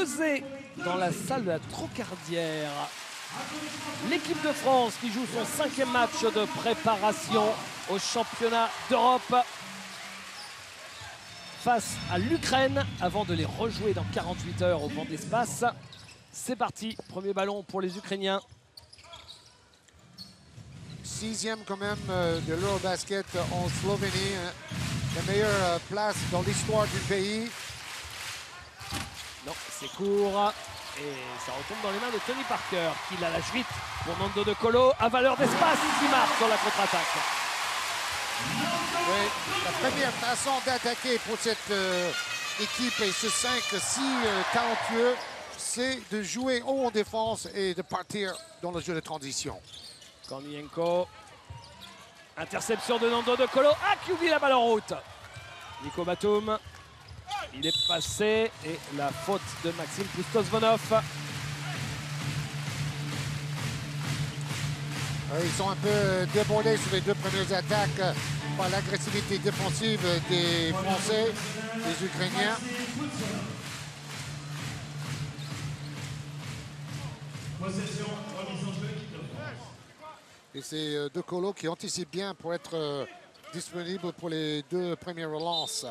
pesé dans la salle de la Trocardière. L'équipe de France qui joue son 5e match de préparation au championnat d'Europe face à l'Ukraine avant de les rejouer dans 48 heures au banc d'espace. C'est parti, premier ballon pour les Ukrainiens. 6e quand même de l'Eurobasket en Slovénie. La meilleure place dans l'histoire du pays. Non, c'est court. Et ça retombe dans les mains de Tony Parker qui l'a la suite pour Nando De Colo à valeur d'espace qui marque sur la contre-attaque. Oui, la première façon d'attaquer pour cette équipe et ce 5 si talentueux, c'est de jouer haut en défense et de partir dans le jeu de transition. Kornienko. Interception de Nando De Colo. Ah, qui oublie la balle en route. Nico Batum. Il est passé et la faute de Maxime Pustosvonov. Ils sont un peu débordés sur les 2 premières attaques par l'agressivité défensive des Français, des Ukrainiens. Et c'est De Colo qui anticipe bien pour être disponible pour les 2 premières relances.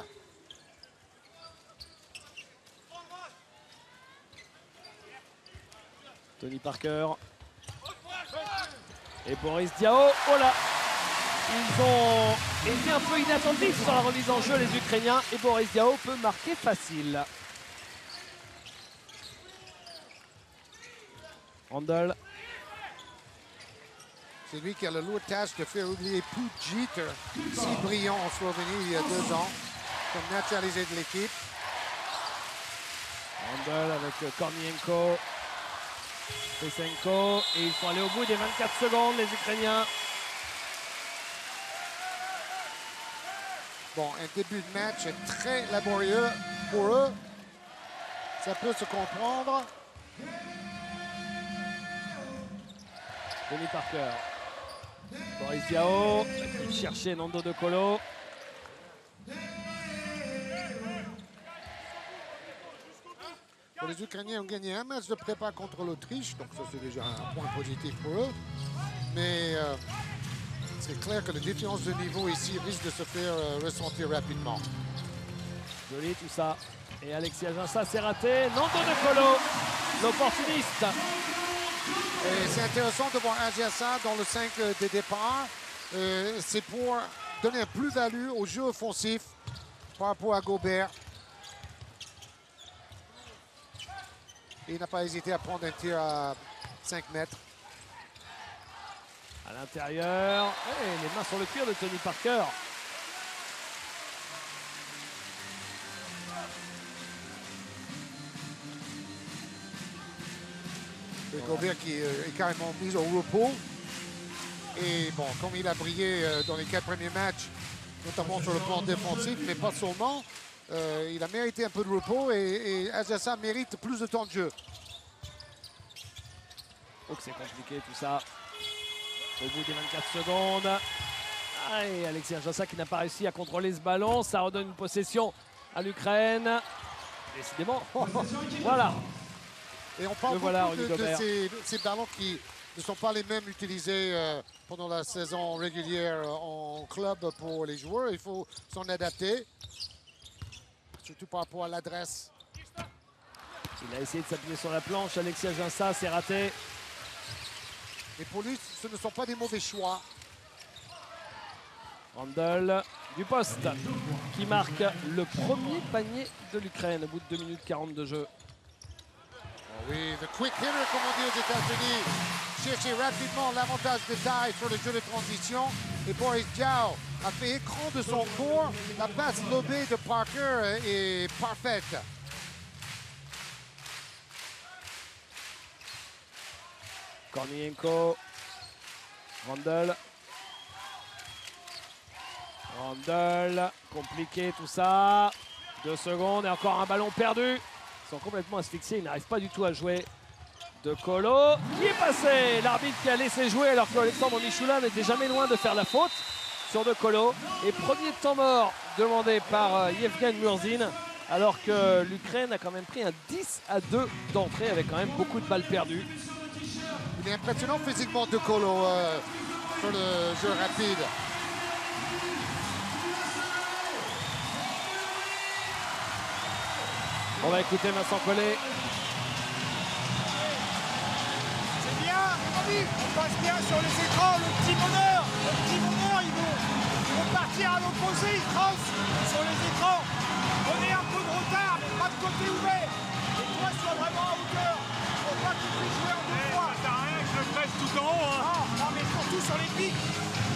Tony Parker. Et Boris Diaw. Oh là! Ils ont été un peu inattentifs sur la remise en jeu, les Ukrainiens. Et Boris Diaw peut marquer facile. Randall. C'est lui qui a la lourde tâche de faire oublier Pujic, si brillant en Slovénie il y a 2 ans, comme naturalisé de l'équipe. Randall avec Kornienko. Pesenko. Et ils sont allés au bout des 24 secondes, les Ukrainiens. Bon, un début de match très laborieux pour eux. Ça peut se comprendre. Tony Parker. Boris Diaw. Il cherchait Nando De Colo. Bon, les Ukrainiens ont gagné un match de prépa contre l'Autriche, donc ça c'est déjà un point positif pour eux. Mais c'est clair que la différence de niveau ici risque de se faire ressentir rapidement. Joli tout ça. Et Alexis Aginsa, c'est raté. Nando De Colo, l'opportuniste. Et c'est intéressant de voir Aginsa dans le 5 de départ. C'est pour donner un plus-value au jeu offensif par rapport à Gobert. Et il n'a pas hésité à prendre un tir à 5 mètres. À l'intérieur. Et les mains sur le cuir de Tony Parker. Et Gobert qui est carrément mis au repos. Et bon, comme il a brillé dans les 4 premiers matchs, notamment sur le plan défensif, mais pas seulement, il a mérité un peu de repos et Aginsa mérite plus de temps de jeu. Oh, que c'est compliqué tout ça. Au bout des 24 secondes. Ah, et Alexis Aginsa qui n'a pas réussi à contrôler ce ballon. Ça redonne une possession à l'Ukraine. Décidément. Voilà. Et on parle voilà, beaucoup de ces ballons qui ne sont pas les mêmes utilisés pendant la saison régulière en club pour les joueurs. Il faut s'en adapter, surtout par rapport à l'adresse. Il a essayé de s'appuyer sur la planche. Alexis Aginsa, c'est raté. Et pour lui, ce ne sont pas des mauvais choix. Randall du poste qui marque le premier panier de l'Ukraine au bout de 2 minutes 40 de jeu. Oui, the quick hitter, comme on dit aux États-Unis. Chercher rapidement l'avantage de taille sur le jeu de transition. Et Boris Diaw a fait écran de son corps. La passe lobée de Parker est parfaite. Kornienko. Randall. Randall. Compliqué tout ça. 2 secondes et encore un ballon perdu. Ils sont complètement asphyxiés. Ils n'arrivent pas du tout à jouer. De Colo qui est passé. L'arbitre qui a laissé jouer alors que Alexandre Michoula n'était jamais loin de faire la faute sur De Colo. Et premier temps mort demandé par Yevgen Murzin. alors que l'Ukraine a quand même pris un 10-2 d'entrée avec quand même beaucoup de balles perdues. Il est impressionnant physiquement De Colo sur le jeu rapide. On va écouter Vincent Collet. C'est bien, on passe bien sur les écrans, le petit bonheur, ils vont partir à l'opposé, ils crossent sur les écrans. On est un peu de retard, mais pas de côté ouvert. Et toi, sois vraiment à hauteur. Faut pas que tu puisses jouer en deux fois. Ça sert à rien que je le presse tout en haut. Hein. Non, mais surtout sur les pics.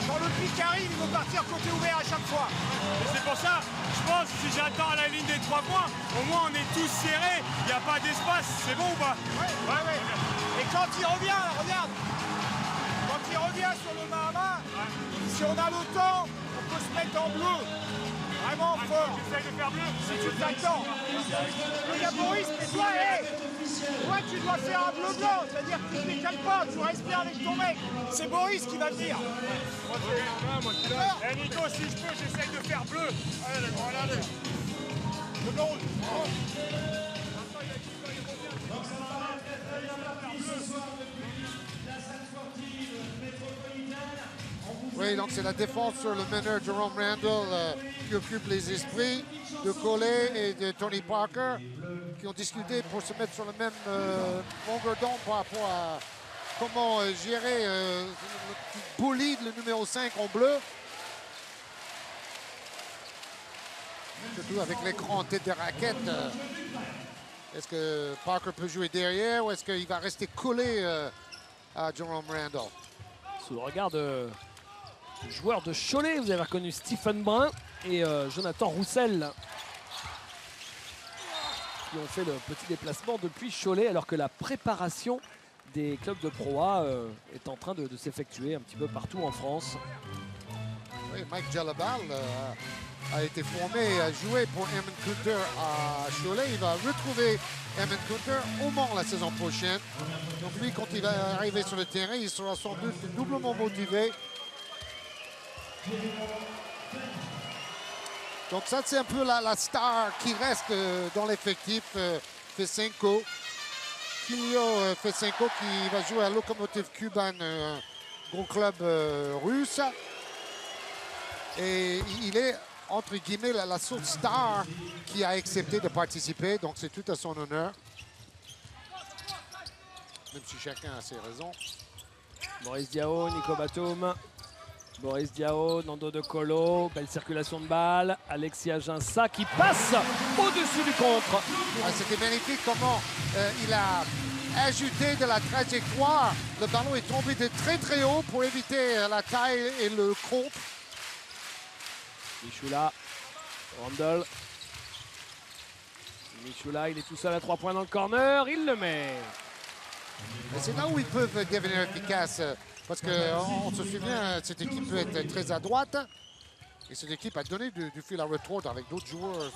Quand le pic arrive, il faut partir côté ouvert à chaque fois. Et c'est pour ça, je pense, si j'attends à la ligne des 3 points, au moins on est tous serrés, il n'y a pas d'espace, c'est bon ou pas? Ouais. Et quand il revient, là, regarde. Quand il revient sur le main à main, si on a le temps, on peut se mettre en bleu. Vraiment fort. J'essaye de faire bleu. Si tu t'attends. Il y a Boris, mais toi, tu dois faire un bleu-blanc. C'est-à-dire que tu ne décales pas, tu respires avec ton mec. C'est Boris qui va venir. Moi, je regarde là, moi, je suis là. Eh Nico, si je peux, j'essaye de faire bleu. Allez, les gars, regardez. Le blanc rouge. Oui, donc c'est la défense sur le meneur Jerome Randall qui occupe les esprits de Collet et de Tony Parker qui ont discuté pour se mettre sur le même longueur d'onde par rapport à comment gérer le petit bolide, le numéro 5 en bleu. Surtout avec l'écran en tête de raquette. Est-ce que Parker peut jouer derrière ou est-ce qu'il va rester collé à Jerome Randall? Sous le regard de joueur de Cholet, vous avez reconnu Stephen Brun et Jonathan Roussel qui ont fait le petit déplacement depuis Cholet alors que la préparation des clubs de Pro A est en train de s'effectuer un petit peu partout en France. Oui, Mike Jalabal a été formé et a joué pour Eamon Coulter à Cholet. Il va retrouver Eamon Coulter au Mans la saison prochaine. Donc lui, quand il va arriver sur le terrain, il sera sans doute doublement motivé. Donc ça, c'est un peu la star qui reste dans l'effectif, Fesenko. Kilio Fesenko qui va jouer à Lokomotiv Kuban, un gros club russe. Et il est, entre guillemets, la seule star qui a accepté de participer. Donc c'est tout à son honneur. Même si chacun a ses raisons. Boris Diao, Nico Batum. Boris Diao, Nando De Colo, belle circulation de balle. Alexis Aginsa qui passe au-dessus du contre. Ah, c'était magnifique comment il a ajouté de la trajectoire. Le ballon est tombé de très très haut pour éviter la taille et le contre. Michoula, Randall. Michoula, il est tout seul à 3 points dans le corner, il le met. Et c'est là où ils peuvent devenir efficaces. Parce qu'on se souvient, cette équipe peut être très à droite. Et cette équipe a donné du fil à retordre avec d'autres joueurs.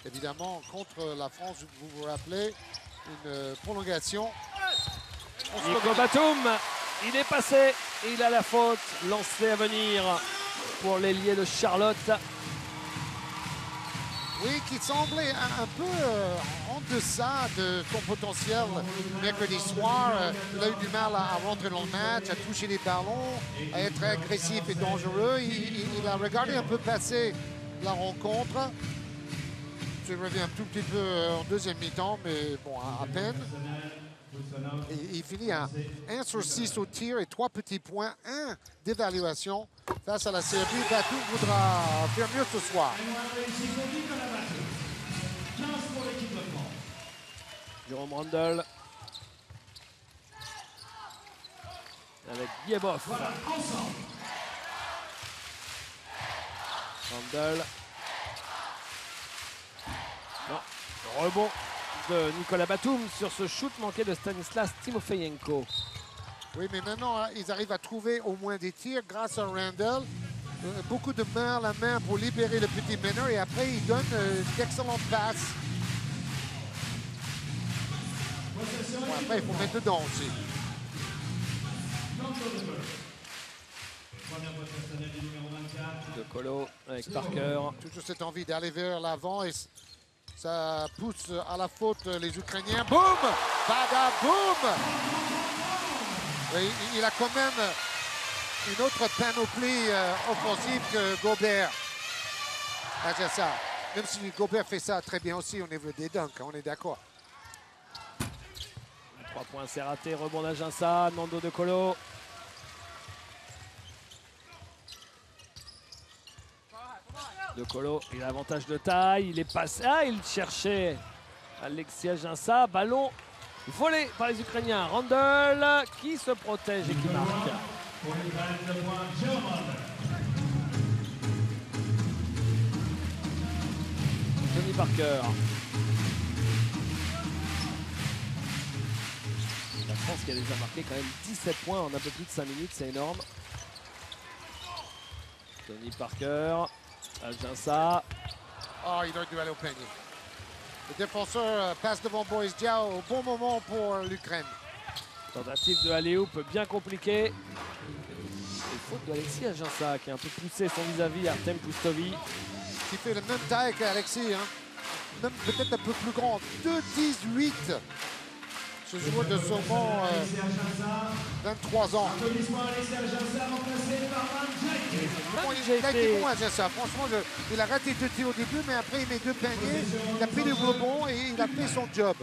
Évidemment, contre la France, vous vous rappelez, une prolongation. Nico Batum, il est passé. Il a la faute lancée à venir pour l'ailier de Charlotte. Oui, qui semblait un peu en deçà de son potentiel mercredi soir. Il a eu du mal à rentrer dans le match, à toucher les ballons, à être agressif et dangereux. Il a regardé un peu passer la rencontre. Je reviens un tout petit peu en deuxième mi-temps, mais bon, à peine. Et il finit à 1 sur 6 au tir et 3 petits points, 1 d'évaluation face à la Serbie. Batum voudra faire mieux ce soir. Jerome Randall. Avec Biebov. Randall. Non, le rebond de Nicolas Batum sur ce shoot manqué de Stanislas Timofeyenko. Oui, mais maintenant, hein, ils arrivent à trouver au moins des tirs grâce à Randall. Beaucoup de main à la main pour libérer le petit meneur et après, ils donnent d'excellentes passes. Bon, après, il faut mettre dedans aussi. De Colo avec Parker. Toujours cette envie d'aller vers l'avant et Ça pousse à la faute les Ukrainiens. Boum! Bada, boum! Il a quand même une autre panoplie offensive que Gobert. Ah, c'est ça. Même si Gobert fait ça très bien aussi au niveau des dunks, on est d'accord. 3 points, c'est raté. Rebond d'Ajinça, Nando De Colo. De Colo, il a avantage de taille, il est passé. Ah, il cherchait Alexis Ajinça. Ballon volé par les Ukrainiens. Randle qui se protège et qui marque. Tony Parker. La France qui a déjà marqué quand même 17 points en un peu plus de 5 minutes, c'est énorme. Tony Parker. Ajinça. Oh, il doit aller au panier. Le défenseur passe devant Boris Diaw au bon moment pour l'Ukraine. Tentative de alley-oop bien compliquée. Et faute d'Alexis Ajinça qui a un peu poussé son vis-à-vis Artem Pustovi. Qui fait la même taille qu'Alexis, hein. Même peut-être un peu plus grand. 2,18. Ce joueur de seulement 23 ans. Il a été bon à ça. Franchement, il a raté 2 tirs au début, mais après il met 2 paniers. Il a pris les rebonds et il a fait son job.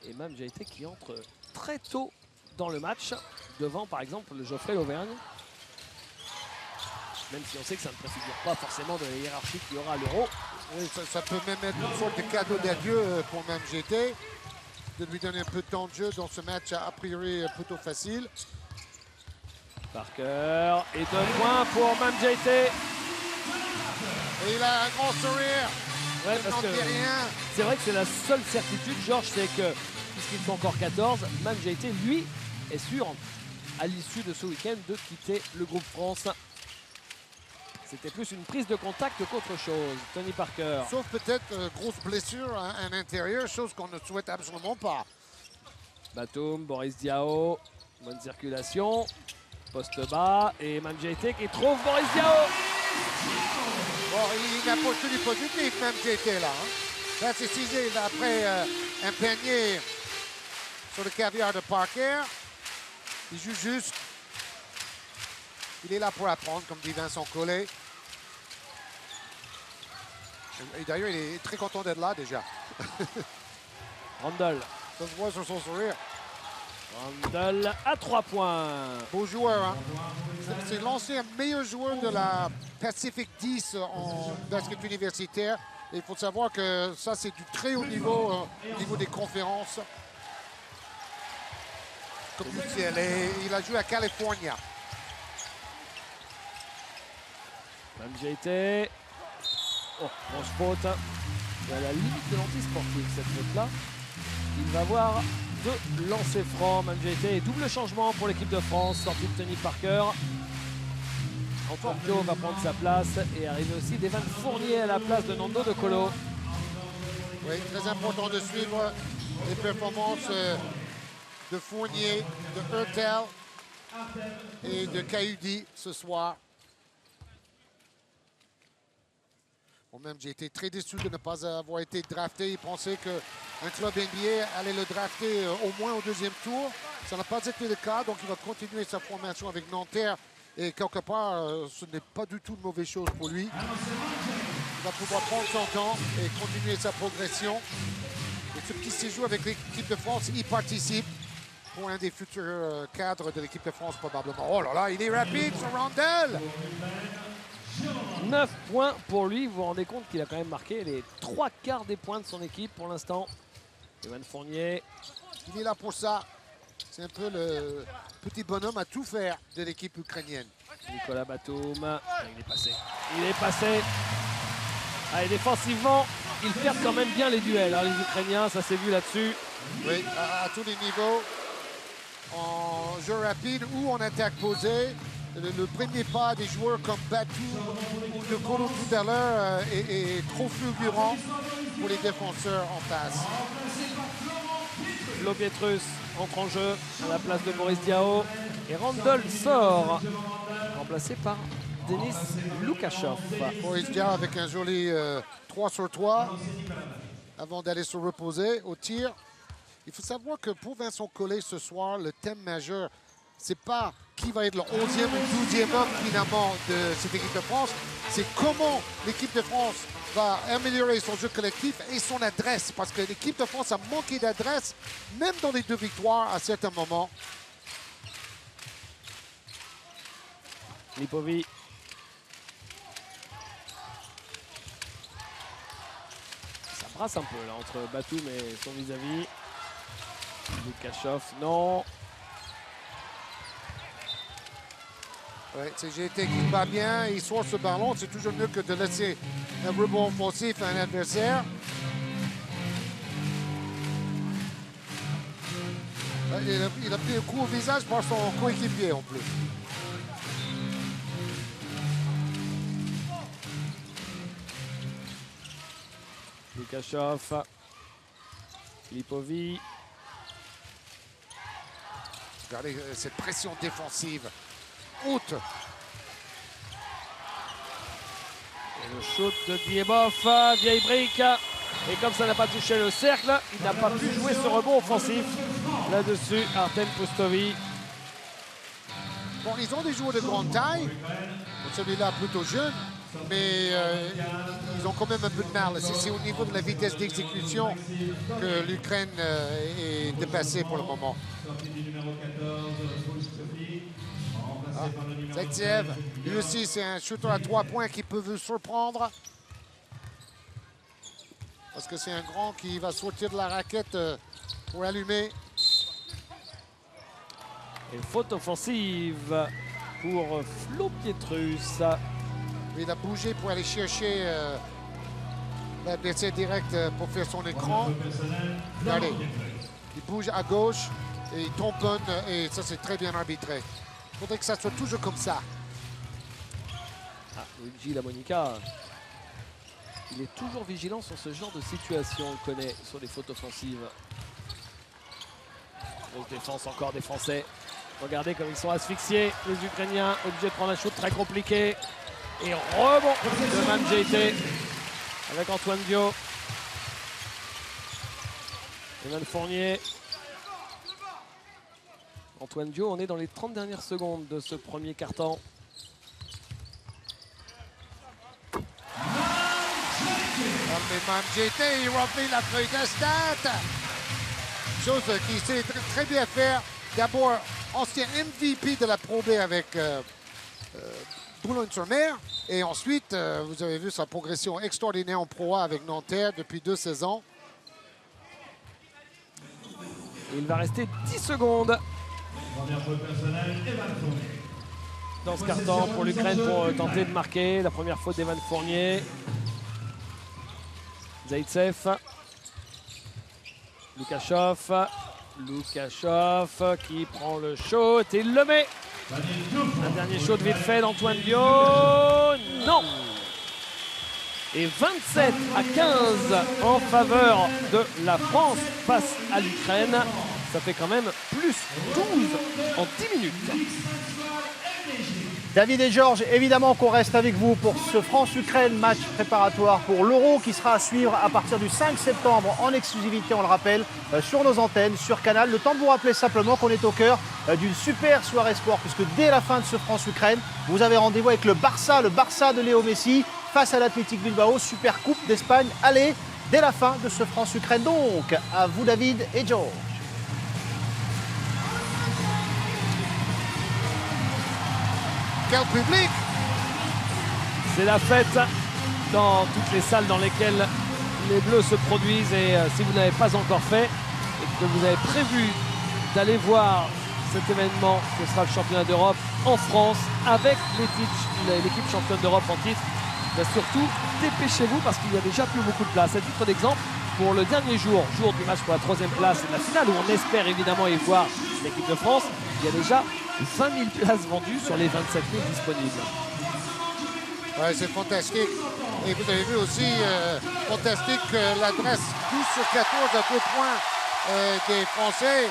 Et Mame Diaité qui entre très tôt dans le match, devant par exemple le Geoffrey Lauvergne. Même si on sait que ça ne préfigure pas forcément de la hiérarchie qu'il y aura à l'Euro. Oui, ça peut même être une sorte de cadeau d'adieu pour Mame Diaité, de lui donner un peu de temps de jeu dans ce match a priori plutôt facile. Parker et 2 points pour Mame Diaité. Et il a un grand sourire. Ouais, parce que c'est vrai que c'est la seule certitude, Georges, c'est que puisqu'ils sont encore 14, Mame Diaité, lui, est sûr, à l'issue de ce week-end, de quitter le groupe France. C'était plus une prise de contact qu'autre chose. Tony Parker. Sauf peut-être grosse blessure à l'intérieur, chose qu'on ne souhaite absolument pas. Batum, Boris Diaw, bonne circulation, poste bas et Mame Diaité qui trouve Boris Diaw. Bon, il a pas du positif, Mame Diaité là. Hein. Là, c'est cisé après un panier sur le caviar de Parker. Il joue juste. Il est là pour apprendre, comme dit Vincent Collet. Et d'ailleurs, il est très content d'être là déjà. Randle. Ça se voit sur son sourire. Randle à 3 points. Beau joueur, hein? C'est l'ancien meilleur joueur de la Pacific 10 en basket universitaire. Et il faut savoir que ça, c'est du très haut niveau au niveau des conférences. Comme UCLA. Il a joué à California. Mame Diaité. Oh, grosse faute. C'est à la limite de l'anti-sportif cette faute-là. Il va voir 2 lancers francs. Mame Diaité et double changement pour l'équipe de France. Sortie de Tony Parker. Antoine Pio va prendre sa place et arriver aussi Devan Fournier à la place de Nando De Colo. Oui, très important de suivre les performances de Fournier, de Hurtel et de Kayudi ce soir. Bon, même j'ai été très déçu de ne pas avoir été drafté. Il pensait qu'un club NBA allait le drafter au moins au 2e tour. Ça n'a pas été le cas, donc il va continuer sa formation avec Nanterre. Et quelque part, ce n'est pas du tout une mauvaise chose pour lui. Il va pouvoir prendre son temps et continuer sa progression. Et ce petit séjour avec l'équipe de France, il participe pour un des futurs cadres de l'équipe de France probablement. Oh là là, il est rapide sur Randle. 9 points pour lui. Vous vous rendez compte qu'il a quand même marqué les 3/4 des points de son équipe pour l'instant. Devan Fournier. Il est là pour ça. C'est un peu le petit bonhomme à tout faire de l'équipe ukrainienne. Nicolas Batum. Il est passé. Il est passé. Allez, défensivement, ils perdent quand même bien les duels, hein, les Ukrainiens. Ça s'est vu là-dessus. Oui, à tous les niveaux. En jeu rapide ou en attaque posée. Le premier pas des joueurs comme Batum ou De Colo tout à l'heure est trop fulgurant pour les défenseurs en face. Lobietrus entre en jeu à la place de Boris Diaw. Et Randle sort, remplacé par Denis Lukashov. Borisdia avec un joli 3 sur 3 avant d'aller se reposer au tir. Il faut savoir que pour Vincent Collet ce soir, le thème majeur, c'est pas qui va être le 11e ou 12e homme finalement de cette équipe de France, c'est comment l'équipe de France va améliorer son jeu collectif et son adresse. Parce que l'équipe de France a manqué d'adresse, même dans les 2 victoires à certains moments. Lipovi. Ça brasse un peu là entre Batum et son vis-à-vis. Lukashov, non. Ouais, c'est GT qui va bien, il sort ce ballon. C'est toujours mieux que de laisser un rebond offensif à un adversaire. Il a pris un coup au visage par son coéquipier en plus. Lukashov. Lipovi. Regardez cette pression défensive haute. Et le shoot de Diebov, vieille brique. Et comme ça n'a pas touché le cercle, il n'a pas pu jouer ce rebond offensif. Là-dessus, Artem Pustovi. Bon, ils ont des joueurs de grande taille. Celui-là plutôt jeune, mais ils ont quand même un peu de mal. C'est au niveau de la vitesse d'exécution que l'Ukraine est dépassée pour le moment. Zaitsev, lui aussi, c'est un shooter à 3 points qui peut vous surprendre. Parce que c'est un grand qui va sortir de la raquette pour allumer. Et faute offensive pour Flo Pietrus. Il a bougé pour aller chercher l'adversaire direct pour faire son écran. Regardez, il bouge à gauche et il tamponne et ça c'est très bien arbitré. Il faudrait que ça soit toujours comme ça. Ah, Luigi Lamonica, il est toujours vigilant sur ce genre de situation, on le connaît, sur les fautes offensives. Grosse défense encore des Français. Regardez comme ils sont asphyxiés, les Ukrainiens, obligés de prendre un shoot très compliqué. Et rebond de Mamjete avec Antoine Dio. Evan Fournier. Antoine Dio, on est dans les 30 dernières secondes de ce premier quart-temps. Mamjete, il remplit la feuille de stats. Chose qu'il sait très bien faire. D'abord, ancien MVP de la Pro B avec Boulogne-sur-Mer. Et ensuite, vous avez vu sa progression extraordinaire en Pro A avec Nanterre depuis 2 saisons. Et il va rester 10 secondes dans ce quart-temps pour l'Ukraine pour tenter de marquer. La première faute d'Evan Fournier. Zaitsev. Lukashov. Lukashov qui prend le shoot et il le met. Un dernier shoot vite fait d'Antoine Dio. Non. Et 27 à 15 en faveur de la France face à l'Ukraine. Ça fait quand même plus 12 en 10 minutes. David et Georges, évidemment qu'on reste avec vous pour ce France-Ukraine, match préparatoire pour l'Euro qui sera à suivre à partir du 5 septembre en exclusivité, on le rappelle, sur nos antennes, sur Canal. Le temps de vous rappeler simplement qu'on est au cœur d'une super soirée sport puisque dès la fin de ce France-Ukraine, vous avez rendez-vous avec le Barça de Léo Messi face à l'Athletic Bilbao, Super Coupe d'Espagne. Allez, dès la fin de ce France-Ukraine donc, à vous David et Georges. Quel public! C'est la fête dans toutes les salles dans lesquelles les Bleus se produisent. Et si vous n'avez pas encore fait et que vous avez prévu d'aller voir cet événement, ce sera le championnat d'Europe en France avec l'équipe championne d'Europe en titre. Mais surtout, dépêchez-vous parce qu'il y a déjà plus beaucoup de place. À titre d'exemple, pour le dernier jour du match pour la 3e place et de la finale, où on espère évidemment y voir l'équipe de France, il y a déjà 20 000 places vendues sur les 27 000 disponibles. Ouais, c'est fantastique. Et vous avez vu aussi, fantastique, l'adresse 12 sur 14 à 2 points des Français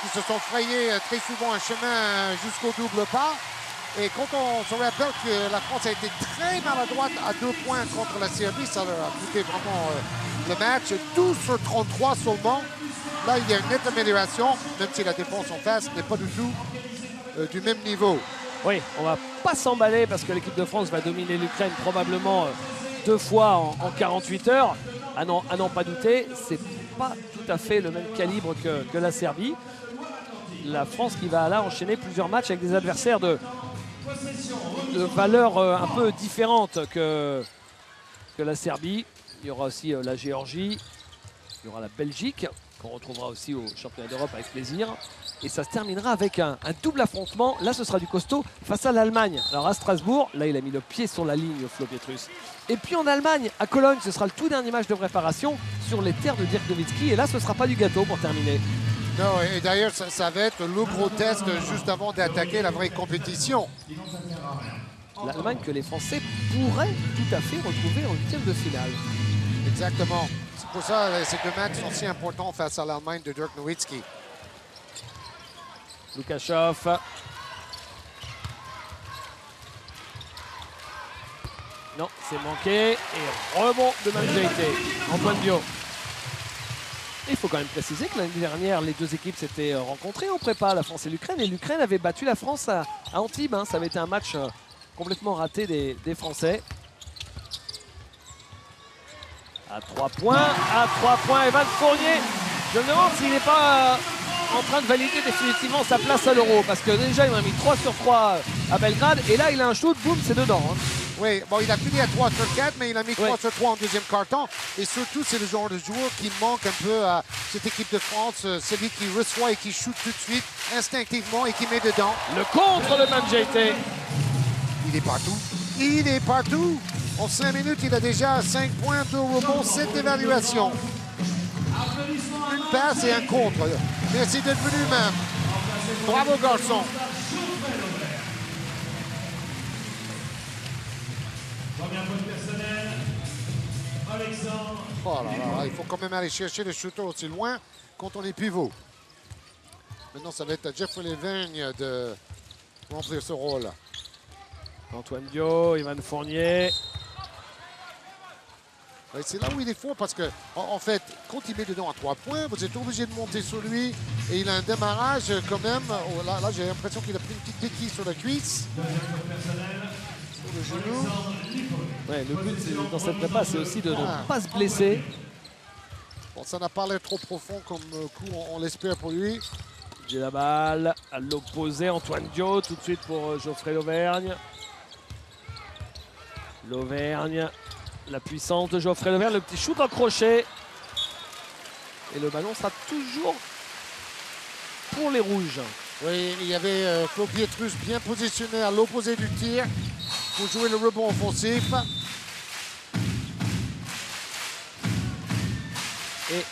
qui se sont frayés très souvent un chemin jusqu'au double pas. Et quand on se rappelle que la France a été très maladroite à 2 points contre la Serbie, ça leur a coûté vraiment le match. 12 sur 33 seulement. Là, il y a une nette amélioration, même si la défense en face n'est pas du tout du même niveau. Oui, on va pas s'emballer parce que l'équipe de France va dominer l'Ukraine probablement 2 fois en 48 heures. À n'en pas douter, c'est pas tout à fait le même calibre que la Serbie. La France qui va là enchaîner plusieurs matchs avec des adversaires de valeurs un peu différentes que la Serbie. Il y aura aussi la Géorgie, il y aura la Belgique, qu'on retrouvera aussi au championnat d'Europe avec plaisir. Et ça se terminera avec un double affrontement. Là, ce sera du costaud face à l'Allemagne. Alors à Strasbourg, là, il a mis le pied sur la ligne, Flo Pietrus. Et puis en Allemagne, à Cologne, ce sera le tout dernier match de préparation sur les terres de Dirk Nowitzki. Et là, ce ne sera pas du gâteau pour terminer. Non, et d'ailleurs, ça va être le gros test juste avant d'attaquer la vraie compétition. L'Allemagne que les Français pourraient tout à fait retrouver en 8e de finale. Exactement. C'est pour ça que ces 2 matchs sont si importants face à l'Allemagne de Dirk Nowitzki. Lukashov. Non, c'est manqué. Et rebond de Mandžajte. Antoine Bio. Il faut quand même préciser que l'année dernière, les 2 équipes s'étaient rencontrées en prépa, la France et l'Ukraine. Et l'Ukraine avait battu la France à Antibes. Ça avait été un match complètement raté des Français. À 3 points, Evan Fournier. Je me demande s'il n'est pas en train de valider définitivement sa place à l'Euro. Parce que déjà, il en a mis 3 sur 3 à Belgrade. Et là, il a un shoot, boum, c'est dedans. Oui, bon, il a fini à 3 sur 4, mais il a mis 3 sur 3 en deuxième quart-temps. Et surtout, c'est le genre de joueur qui manque un peu à cette équipe de France. Celui qui reçoit et qui shoot tout de suite, instinctivement, et qui met dedans. Le contre de Mandžajte. Il est partout. Il est partout. En 5 minutes, il a déjà 5 points, 2 rebonds, 7 évaluations. Une passe et un contre. Merci d'être venu, même. Bravo, garçon. Oh là là, il faut quand même aller chercher le shooter aussi loin quand on est pivot. Maintenant, ça va être à Jeffrey Levergne de remplir ce rôle. Antoine Bio, Evan Fournier. C'est là où il est fort parce que, en fait, quand il met dedans à 3 points, vous êtes obligé de monter sur lui et il a un démarrage quand même. Oh, là j'ai l'impression qu'il a pris une petite béquille sur la cuisse, sur le genou. Ouais, le but dans cette prépa, c'est aussi de ne pas se blesser. Bon, ça n'a pas l'air trop profond comme coup, on l'espère pour lui. J'ai la balle à l'opposé, Antoine Dio, tout de suite pour Geoffrey Lauvergne. Lauvergne, la puissance de Geoffrey Lauvergne, le petit shoot en crochet. Et le ballon sera toujours pour les rouges. Oui, il y avait Flo Pietrus bien positionné à l'opposé du tir pour jouer le rebond offensif. Et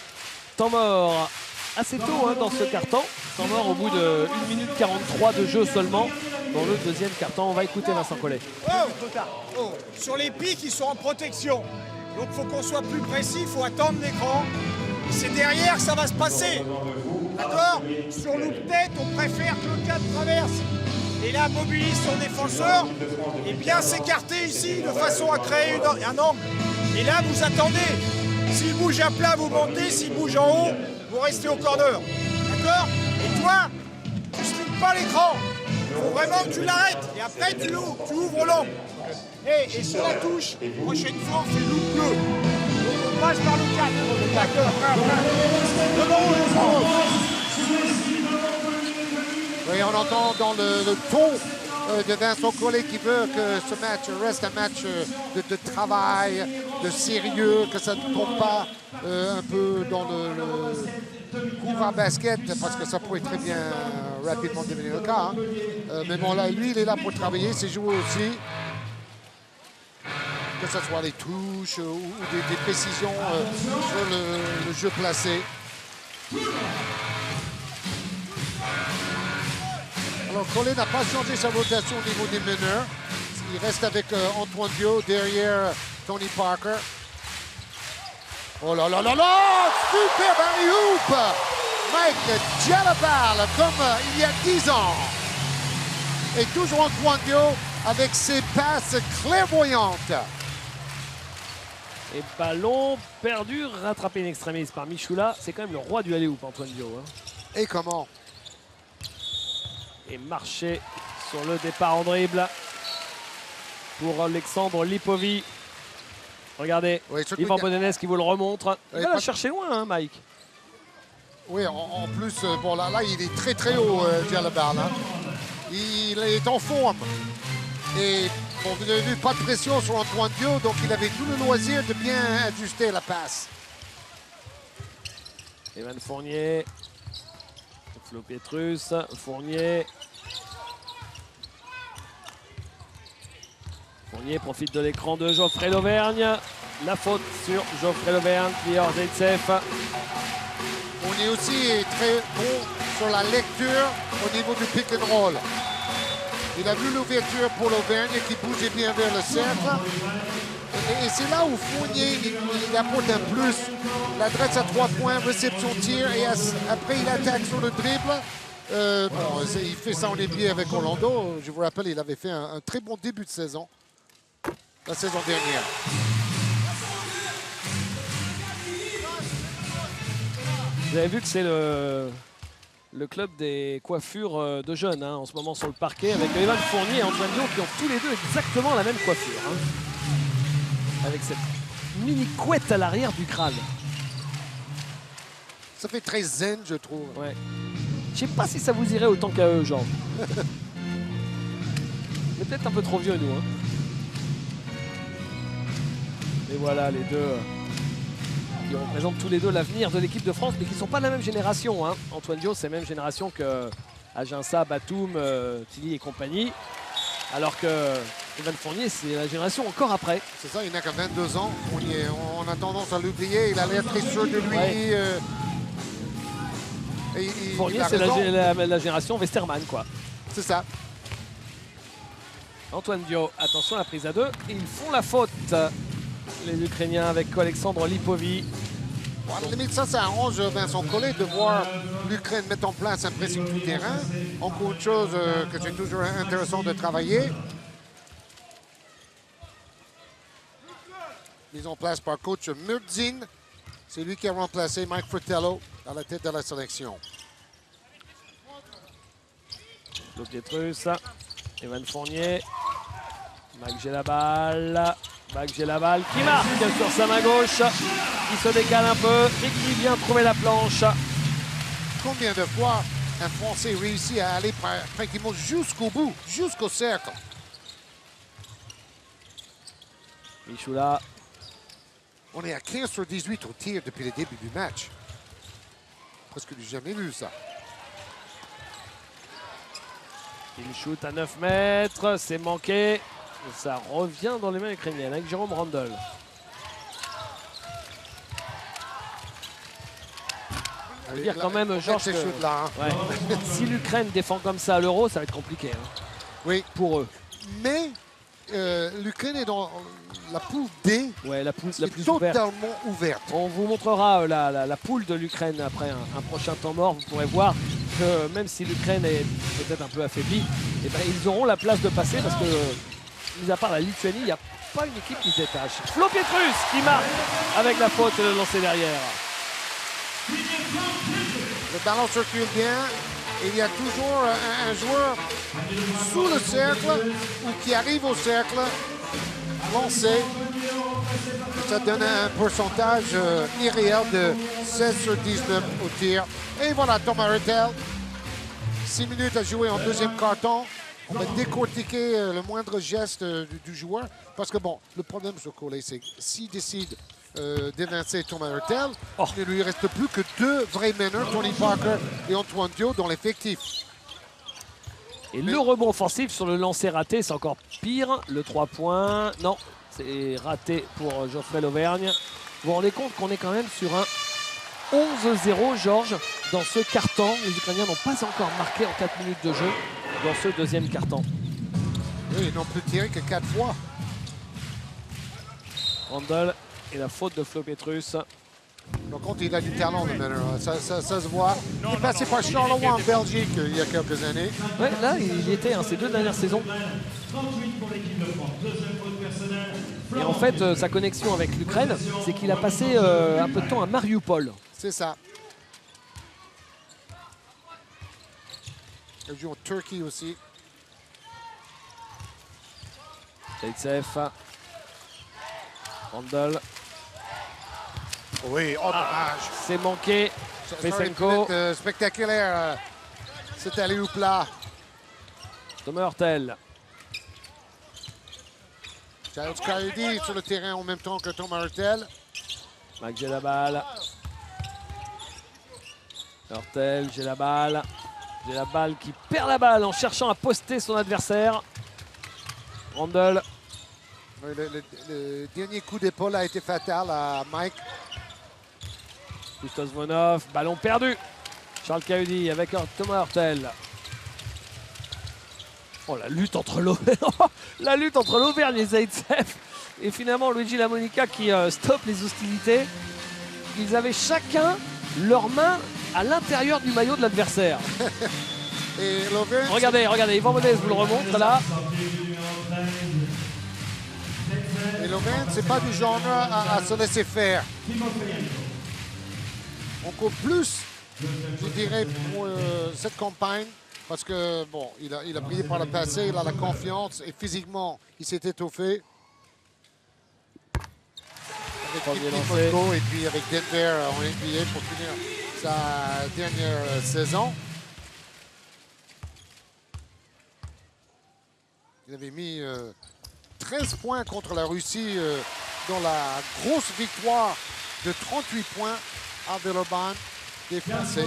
temps mort assez tôt dans ce carton. Temps mort au bout de 1 minute 43 de jeu seulement dans le deuxième carton. On va écouter Vincent Collet. Sur les pics, ils sont en protection. Donc il faut qu'on soit plus précis, il faut attendre l'écran. C'est derrière que ça va se passer. D'accord? Sur loupe-tête, on préfère que le 4 traverse. Et là, mobilise son défenseur et bien s'écarter ici de façon à créer un angle. Et là, vous attendez. S'il bouge à plat, vous montez. S'il bouge en haut, vous restez au corner. D'accord? Et toi, tu ne slips pas l'écran. Il faut vraiment que tu l'arrêtes. Et après, tu ouvres l'angle. Et sur la touche, prochaine fois, on fait loupe bleu. Donc on passe par le 4. D'accord. Oui, on entend dans le ton de Vincent Collet qui veut que ce match reste un match de travail, de sérieux, que ça ne tombe pas un peu dans le cours à basket, parce que ça pourrait très bien rapidement devenir le cas. Mais bon, là, lui, il est là pour travailler, c'est jouer aussi. Que ce soit les touches ou des précisions sur le jeu placé. Alors, Collet n'a pas changé sa rotation au niveau des meneurs. Il reste avec Antoine Dio derrière Tony Parker. Oh là là là là! Super Barry Hoop! Mike Djellabal, comme il y a 10 ans. Et toujours Antoine Dio avec ses passes clairvoyantes. Et ballon perdu, rattrapé in extremis par Michoula. C'est quand même le roi du alley-oop, Antoine Dio. Hein. Et comment? Et marché sur le départ en dribble pour Alexandre Lipovi. Regardez, Oui, Yvan Bodenès qui vous le remontre. Il Oui, va pas- la chercher loin, hein, Mike. Oui, en plus, bon, là, il est très très haut, Djalabar. Il est en forme. Et bon, vous avez vu, pas de pression sur Antoine Dio, donc il avait tout le loisir de bien ajuster la passe. Evan Fournier, Flo Pietrus, Fournier. Fournier profite de l'écran de Geoffrey Lauvergne. La faute sur Geoffrey Lauvergne qui est hors Zaitsev. On est aussi très bon sur la lecture au niveau du pick and roll. Il a vu l'ouverture pour l'Auvergne qui bougeait bien vers le cercle. Et c'est là où Fournier, il apporte un plus. L'adresse à 3 points, réception tir, et après il attaque sur le dribble. Bon, il fait ça en NBA avec Orlando. Je vous rappelle, il avait fait un très bon début de saison, la saison dernière. Vous avez vu que c'est le club des coiffures de jeunes hein, en ce moment sur le parquet avec Evan Fournier et Antoine Dio qui ont tous les deux exactement la même coiffure. Hein, avec cette mini couette à l'arrière du crâne. Ça fait très zen, je trouve. Ouais. Je sais pas si ça vous irait autant qu'à eux, genre. On est peut-être un peu trop vieux, nous. Hein. Et voilà, les deux qui représentent tous les deux l'avenir de l'équipe de France, mais qui ne sont pas de la même génération. Hein. Antoine Dio, c'est la même génération que Aginsa, Batum, Tilly et compagnie. Alors que Evan Fournier, c'est la génération encore après. C'est ça, il n'a qu'à 22 ans. On a tendance à l'oublier. Il a l'air très sûr de lui. Ouais. Fournier, c'est la génération Westerman, quoi. C'est ça. Antoine Dio, attention à la prise à 2. Et ils font la faute, les Ukrainiens, avec Alexandre Lipovi. Bon, à la limite, ça arrange Vincent Collet de voir l'Ukraine mettre en place un pressing tout terrain. Encore une chose que c'est toujours intéressant de travailler. Mise en place par coach Murdzin. C'est lui qui a remplacé Mike Fratello à la tête de la sélection. Flo Pietrus, Evan Fournier, Mac Gelabal, qui marque sur sa main gauche, qui se décale un peu et qui vient trouver la planche. Combien de fois un Français réussit à aller pratiquement jusqu'au bout, jusqu'au cercle? Michoula. On est à 15 sur 18 au tir depuis le début du match. Presque du jamais vu ça. Il shoot à 9 mètres, c'est manqué. Et ça revient dans les mains ukrainiennes avec Jérôme Randall. Ça veut dire quand même, Georges, ces shoots-là, hein. ouais. Si l'Ukraine défend comme ça à l'Euro, ça va être compliqué. Hein, Oui, pour eux. mais l'Ukraine est dans la poule D, Ouais, la poule qui la est plus ouverte. totalement ouverte. On vous montrera la poule de l'Ukraine après un prochain temps mort. Vous pourrez voir que même si l'Ukraine est peut-être un peu affaiblie, eh ben, ils auront la place de passer parce que, mis à part la Lituanie, il n'y a pas une équipe qui se détache. Flo Pietrus qui marque avec la faute et le lancer derrière. Le ballon circule bien. Il y a toujours un joueur sous le cercle ou qui arrive au cercle, lancé. Ça donne un pourcentage irréel de 16 sur 19 au tir. Et voilà Thomas Hurtel. 6 minutes à jouer en deuxième quart-temps. On va décortiquer le moindre geste du joueur. Parce que bon, le problème sur Collet, c'est que s'il décide d'évincer Thomas Hurtel, il ne lui reste plus que 2 vrais meneurs, Tony Parker et Antoine Dio, dans l'effectif. Et le rebond offensif sur le lancer raté, c'est encore pire. Le 3 points, non, c'est raté pour Geoffrey Lauvergne. Vous vous rendez compte qu'on est quand même sur un 11-0, Georges, dans ce quart-temps. Les Ukrainiens n'ont pas encore marqué en 4 minutes de jeu dans ce deuxième quart-temps. Oui, ils n'ont plus tiré que 4 fois. Randall et la faute de Flo Pietrus. Par contre, il a du talent, le meneur. Ça se voit. Il est passé par Charleroi en Belgique il y a quelques années. Ouais, là, il y était ces 2 dernières saisons. Et en fait, sa connexion avec l'Ukraine, c'est qu'il a passé un peu de temps à Mariupol. C'est ça. Il joue en Turquie aussi. Zaitsev. Randall. Oui, oh dommage. C'est manqué. Ça aurait pu Fesenko. être, spectaculaire. C'est allé au plat. Thomas Hurtel. Giles Coyote sur le terrain en même temps que Thomas Hurtel. Mac, j'ai la balle. Hurtel, j'ai la balle. J'ai la balle qui perd la balle en cherchant à poster son adversaire. Randall. Oui, le dernier coup d'épaule a été fatal à Mike. Bustos Vonov, ballon perdu. Charles Coyote avec Thomas Hurtel. Oh, la lutte entre l'Auvergne et Zaitsev. Et finalement, Luigi Lamonica qui stoppe les hostilités. Ils avaient chacun leurs mains à l'intérieur du maillot de l'adversaire. Et l'Auvergne, Regardez, Yvan Monez vous le remontre là. et l'Auvergne, c'est pas du genre à se laisser faire. Encore plus, je dirais, pour cette campagne, parce que, bon, il a brillé par le passé, il a la confiance, et physiquement, il s'est étoffé. Avec Premier Kitty lancé. Moscow et puis avec Denver en NBA pour finir sa dernière saison. Il avait mis 13 points contre la Russie dans la grosse victoire de 38 points à Villeurbanne des Français.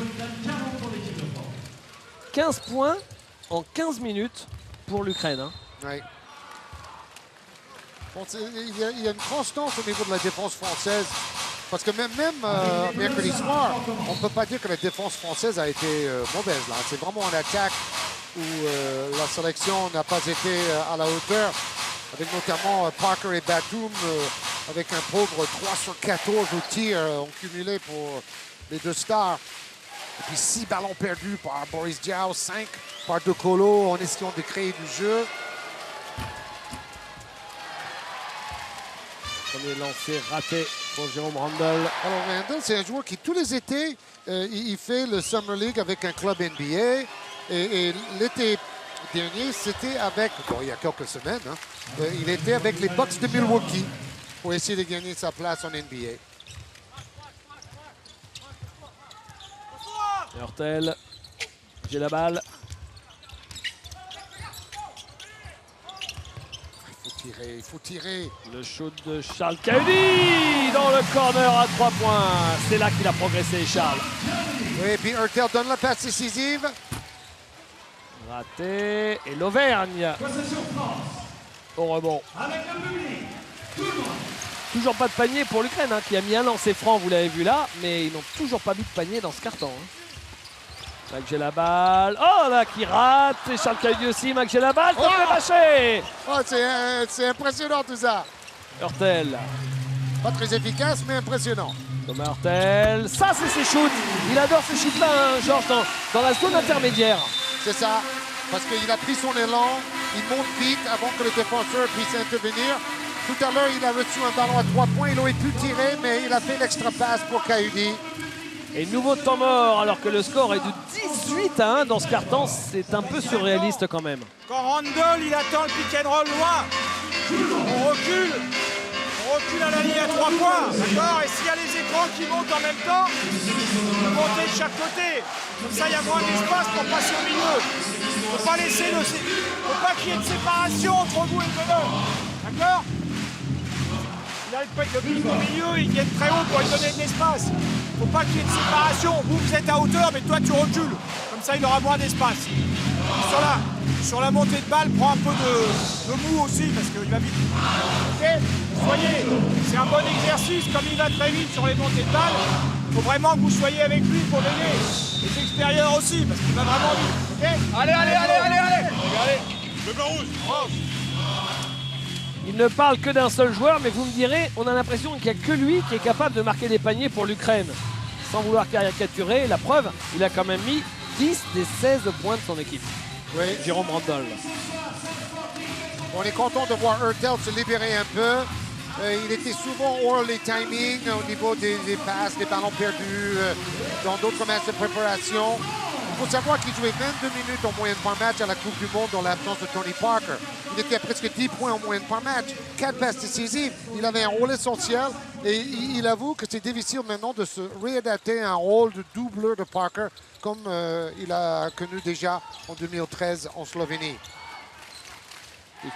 15 points en 15 minutes pour l'Ukraine. Hein. Ouais. Bon, il y a une constance au niveau de la défense française. Parce que même mercredi soir, on ne peut pas dire que la défense française a été mauvaise. C'est vraiment une attaque où la sélection n'a pas été à la hauteur. Avec notamment Parker et Batum, avec un pauvre 3 sur 14 au tir en cumulé pour les 2 stars. Et puis 6 ballons perdus par Boris Diaw, 5 par De Colo en essayant de créer du jeu. Premier lancé raté pour Jérôme Randall. Alors Randall, c'est un joueur qui tous les étés, il fait le Summer League avec un club NBA. Et l'été dernier, c'était avec, bon, il y a quelques semaines, hein, il était avec les Bucks de Milwaukee pour essayer de gagner sa place en NBA. Hurtel, j'ai la balle. Il faut tirer. Le shoot de Charles Coyote dans le corner à 3 points. C'est là qu'il a progressé, Charles. Oui, et puis Hurtel donne la passe décisive. Raté. Et l'Auvergne au rebond. Toujours pas de panier pour l'Ukraine, hein, qui a mis un lancer franc, vous l'avez vu là, mais ils n'ont toujours pas mis de panier dans ce carton. Hein. Mac, j'ai la balle. Oh là, qui rate. Et Charles Coyote aussi. Mac, j'ai la balle. Ça fait mâcher. Oh, c'est impressionnant tout ça. Hurtel. Pas très efficace, mais impressionnant. Thomas Hurtel. Ça, c'est ses shoots. Il adore ces shoots-là, hein, Georges, dans la zone intermédiaire. C'est ça, parce qu'il a pris son élan, il monte vite avant que le défenseur puisse intervenir. Tout à l'heure, il a reçu un ballon à 3 points, il aurait pu tirer, mais il a fait l'extra passe pour Coyote. Et nouveau temps mort, alors que le score est de 18-1 dans ce carton. C'est un peu surréaliste quand même. Quand Randall, il attend le pick and roll loin, on recule à la ligne à 3 points, d'accord. Et s'il y a les écrans qui montent en même temps, vous montez de chaque côté. Comme ça, il y a moins d'espace pour passer au milieu. Il ne faut pas laisser faut pas qu'il y ait de séparation entre vous et le meneur, d'accord. Il n'arrive pas avec le pic au milieu, ils viennent très haut pour lui donner de l'espace. Il ne faut pas qu'il y ait de séparation. Vous êtes à hauteur, mais toi, tu recules. Comme ça, il aura moins d'espace. Sur la montée de balle, prends un peu de mou aussi, parce qu'il va vite. Ok, soyez, c'est un bon exercice. Comme il va très vite sur les montées de balle, il faut vraiment que vous soyez avec lui pour l'aider. Les extérieurs aussi, parce qu'il va vraiment vite. Ok. Allez. Regardez, le blanc rouge. Il ne parle que d'un seul joueur, mais vous me direz, on a l'impression qu'il n'y a que lui qui est capable de marquer des paniers pour l'Ukraine. Sans vouloir caricaturer, la preuve, il a quand même mis 10 des 16 points de son équipe. Oui. Jérôme Randall. On est content de voir Hurtel se libérer un peu. Il était souvent hors les timings au niveau des passes, des ballons perdus, dans d'autres matchs de préparation. Il faut savoir qu'il jouait 22 minutes en moyenne par match à la Coupe du Monde dans l'absence de Tony Parker. Il était à presque 10 points en moyenne par match, 4 passes décisives. Il avait un rôle essentiel et il avoue que c'est difficile maintenant de se réadapter à un rôle de doubleur de Parker comme il a connu déjà en 2013 en Slovénie.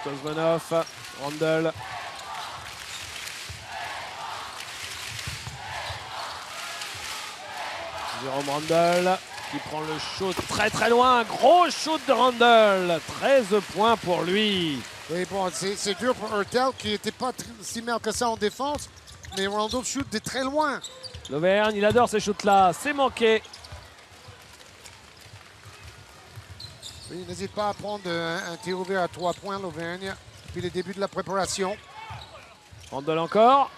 Kuzmanov, Randall. Jérôme Randall qui prend le shoot très très loin. Gros shoot de Randall. 13 points pour lui. Oui, bon, c'est dur pour Hurtel qui n'était pas si mal que ça en défense. Mais Randall shoot de très loin. L'Auvergne, il adore ces shoots-là. C'est manqué. Oui, n'hésite pas à prendre un tir ouvert à 3 points, l'Auvergne, depuis le début de la préparation. Randall encore.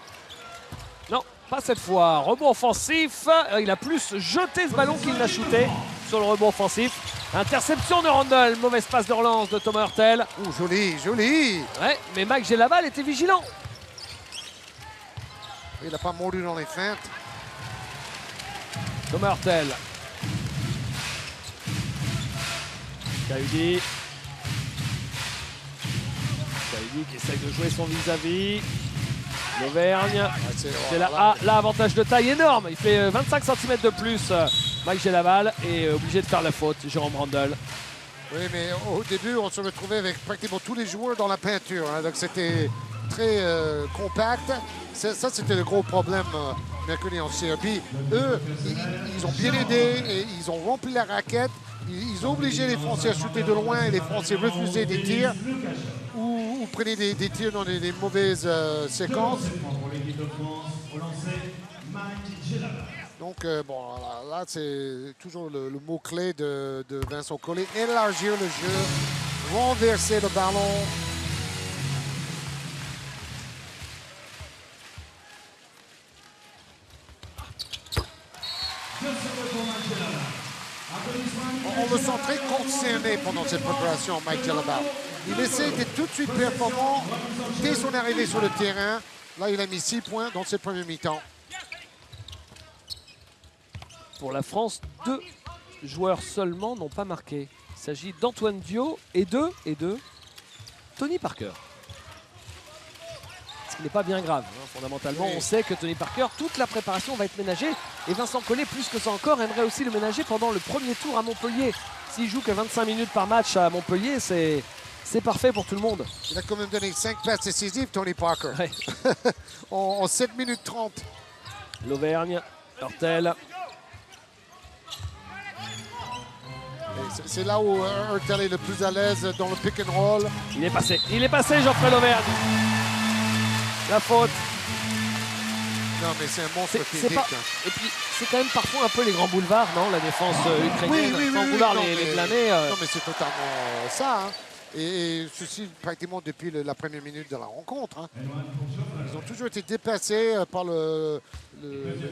Non, pas cette fois. Rebond offensif. Il a plus jeté ce ballon qu'il n'a shooté sur le rebond offensif. Interception de Randall. Mauvaise passe de relance de Thomas Hurtel. Ouh, joli, joli. Ouais, mais Mike Gelaval était vigilant. Il n'a pas mordu dans les feintes. Thomas Hurtel. Kaudi qui essaye de jouer son vis-à-vis. L'Auvergne. C'est là, avantage de taille énorme. Il fait 25 cm de plus. Mike Gelaval est obligé de faire la faute. Jérôme Randall. Oui, mais au début, on se retrouvait avec pratiquement tous les joueurs dans la peinture. Hein, donc c'était très compact. Ça, c'était le gros problème mercredi en Serbie. Eux, ils ont bien aidé et ils ont rempli la raquette. Ils ont obligé les Français à shooter de loin et les Français refusaient des tirs ou prenaient des tirs dans des mauvaises séquences. Donc, bon, là c'est toujours le mot-clé de Vincent Collet. Élargir le jeu, renverser le ballon. On le sent très concerné pendant cette préparation, Mike Gelaval. Il essaie d'être tout de suite performant dès son arrivée sur le terrain. Là, il a mis 6 points dans cette première mi-temps. Pour la France, 2 joueurs seulement n'ont pas marqué. Il s'agit d'Antoine Diot et de Tony Parker. Ce qui n'est pas bien grave. Hein. Fondamentalement, Oui. on sait que Tony Parker, toute la préparation va être ménagée. Et Vincent Collet, plus que ça encore, aimerait aussi le ménager pendant le premier tour à Montpellier. S'il joue que 25 minutes par match à Montpellier, c'est parfait pour tout le monde. Il a quand même donné 5 passes décisives, Tony Parker. Ouais. en 7 minutes 30. L'Auvergne, Hurtel. C'est là où Hurtel est le plus à l'aise dans le pick and roll. Il est passé Geoffrey l'Auvergne. La faute. Non, mais c'est un monstre C'est physique. pas... Et puis, c'est quand même parfois un peu les grands boulevards, non? La défense ukrainienne, sans vouloir non, les mais- blâmer. Non, mais c'est totalement ça. Hein. Et ceci pratiquement depuis la première minute de la rencontre. Hein. Ils ont toujours été dépassés par la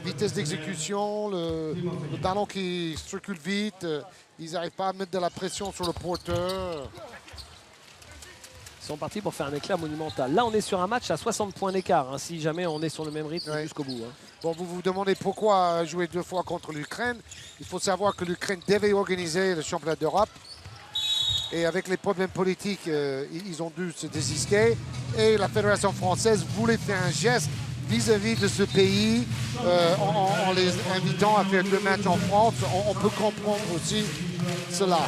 vitesse d'exécution, le ballon qui circule vite. Ils n'arrivent pas à mettre de la pression sur le porteur. Ils sont partis pour faire un éclat monumental. Là, on est sur un match à 60 points d'écart, hein, si jamais on est sur le même rythme Ouais. jusqu'au bout. Hein. Bon, vous vous demandez pourquoi jouer 2 fois contre l'Ukraine. Il faut savoir que l'Ukraine devait organiser le championnat d'Europe. Et avec les problèmes politiques, ils ont dû se désister. Et la Fédération française voulait faire un geste vis-à-vis de ce pays en les invitant à faire 2 matchs en France. On peut comprendre aussi cela.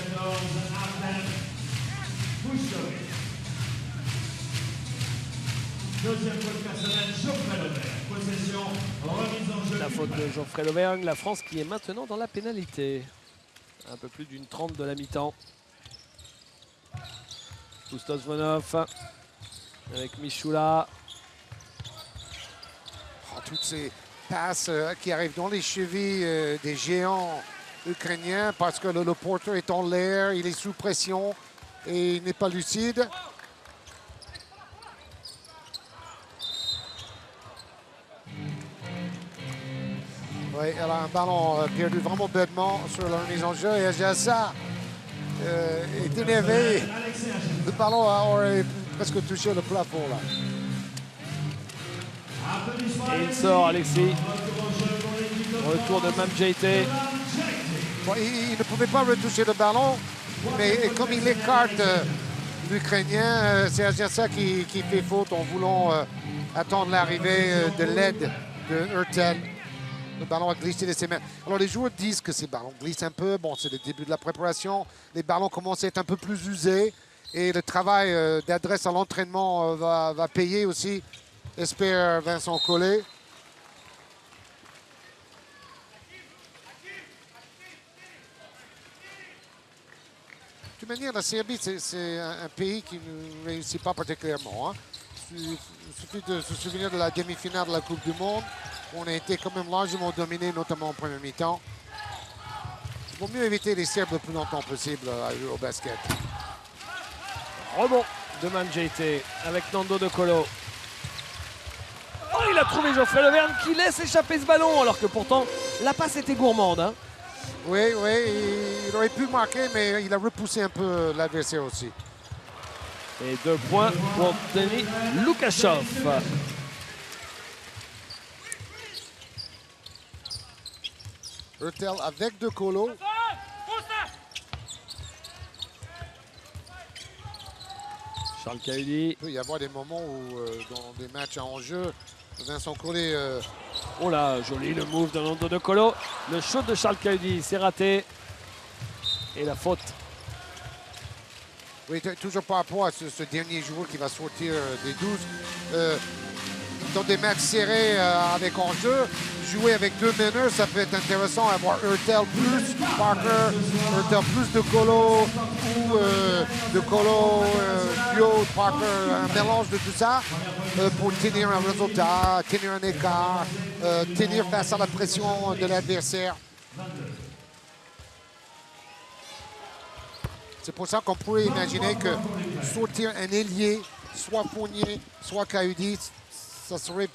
La faute de Geoffrey l'Auvergne, la France qui est maintenant dans la pénalité. Un peu plus d'une 30 de la mi-temps. Pustosvonov avec Michoula. Oh, toutes ces passes qui arrivent dans les chevilles des géants ukrainiens parce que le porteur est en l'air, il est sous pression et il n'est pas lucide. Oui, elle a un ballon perdu vraiment bêtement sur la remise en jeu. Et Ajassa est énervé. Le ballon aurait presque touché le plafond là. Et il sort, Alexis. Retour de Mamjeite. Bon, il ne pouvait pas retoucher le ballon, mais comme il écarte l'Ukrainien, c'est Ajassa qui fait faute en voulant attendre l'arrivée de l'aide de Hurtel. Le ballon a glissé de ses mains. Alors les joueurs disent que ces ballons glissent un peu. Bon, c'est le début de la préparation. Les ballons commencent à être un peu plus usés. Et le travail d'adresse à l'entraînement va payer aussi, espère Vincent Collet. De toute manière, la Serbie, c'est un pays qui ne réussit pas particulièrement. Hein. Il suffit de se souvenir de la demi-finale de la Coupe du Monde. On a été quand même largement dominé, notamment en première mi-temps. Il vaut mieux éviter les Serbes le plus longtemps possible au basket. Rebond de Mamjeite avec Nando De Colo. Oh, il a trouvé Geoffrey Leverne qui laisse échapper ce ballon, alors que pourtant, la passe était gourmande. Hein. Oui, il aurait pu marquer, mais il a repoussé un peu l'adversaire aussi. Et 2 points pour Denis Loukachov. Hurtel avec De Colo. Charles Cahudi. Il peut y avoir des moments où, dans des matchs en jeu, Vincent Collet... Oh là, joli le move de Nando De Colo. Le shoot de Charles Cahudi, c'est raté. Et la faute. Oui, toujours par rapport à ce dernier joueur qui va sortir des 12. Dans des matchs serrés avec enjeu, jouer avec 2 meneurs, ça peut être intéressant. Avoir Hurtel plus Parker, Hurtel plus De Colo, ou De Colo, duo, Parker, un mélange de tout ça pour tenir un résultat, tenir un écart, tenir face à la pression de l'adversaire. C'est pour ça qu'on pourrait imaginer que sortir un ailier, soit Fournier, soit Cahudi, ça serait,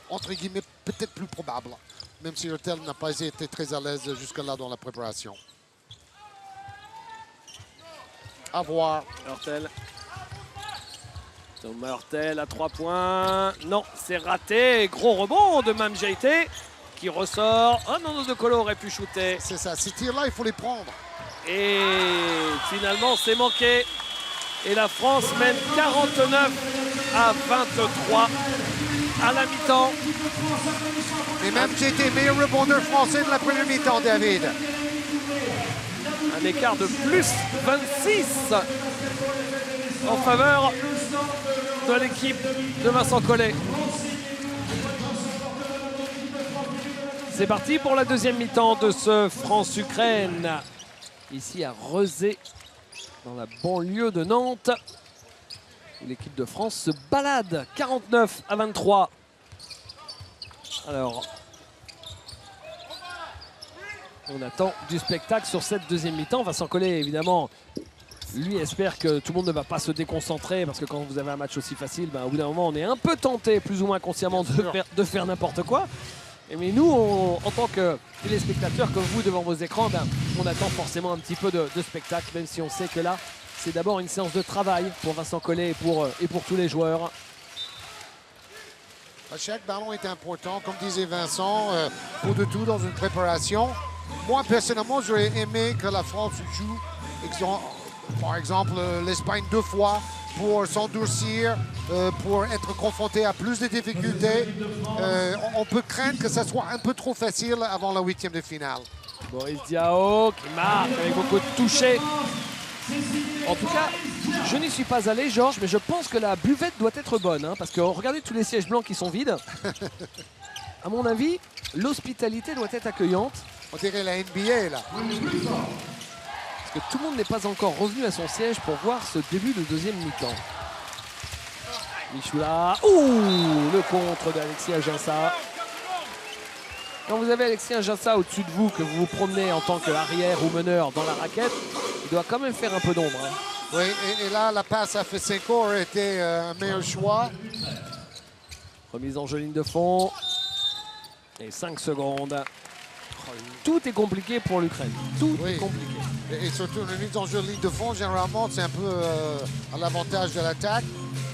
entre guillemets, peut-être plus probable. Même si Hurtel n'a pas été très à l'aise jusque-là dans la préparation. À voir. Hurtel. Thomas Hurtel à 3 points. Non, c'est raté. Gros rebond de Mamjeite qui ressort. Oh non, De Colo aurait pu shooter. C'est ça, ces tirs-là, il faut les prendre. Et finalement, c'est manqué. Et la France mène 49-23 à la mi-temps. Et même j'ai été meilleur rebondeur français de la première mi-temps, David. Un écart de plus 26 en faveur de l'équipe de Vincent Collet. C'est parti pour la deuxième mi-temps de ce France-Ukraine. Ici à Rezé, dans la banlieue de Nantes, où l'équipe de France se balade 49-23. Alors, on attend du spectacle sur cette deuxième mi-temps. Vincent Collet, évidemment, lui espère que tout le monde ne va pas se déconcentrer, parce que quand vous avez un match aussi facile, ben, au bout d'un moment, on est un peu tenté, plus ou moins consciemment, de faire n'importe quoi. Mais nous, en tant que téléspectateurs comme vous devant vos écrans, ben, on attend forcément un petit peu de spectacle, même si on sait que là, c'est d'abord une séance de travail pour Vincent Collet et pour tous les joueurs. Chaque ballon est important, comme disait Vincent, pour de tout dans une préparation. Moi, personnellement, j'aurais aimé que la France joue, par exemple, l'Espagne 2 fois, pour s'endurcir, pour être confronté à plus de difficultés. On peut craindre que ça soit un peu trop facile avant la 8e de finale. Boris Diaw qui marque avec beaucoup de touchés. En tout cas, je n'y suis pas allé, Georges, mais je pense que la buvette doit être bonne, hein, parce que regardez tous les sièges blancs qui sont vides. À mon avis, l'hospitalité doit être accueillante. On dirait la NBA, là. Parce que tout le monde n'est pas encore revenu à son siège pour voir ce début de deuxième mi-temps. Michoula. Ouh, le contre d'Alexis Ajassa. Quand vous avez Alexis Ajassa au-dessus de vous, que vous vous promenez en tant qu'arrière ou meneur dans la raquette, il doit quand même faire un peu d'ombre. Hein. Oui, et là, la passe à Fesenko aurait été un meilleur choix. Remise en jeu ligne de fond. Et 5 secondes. Tout est compliqué pour l'Ukraine. Tout Oui. est compliqué. Et surtout, une mise en jeu de ligne de fond, généralement, c'est un peu à l'avantage de l'attaque.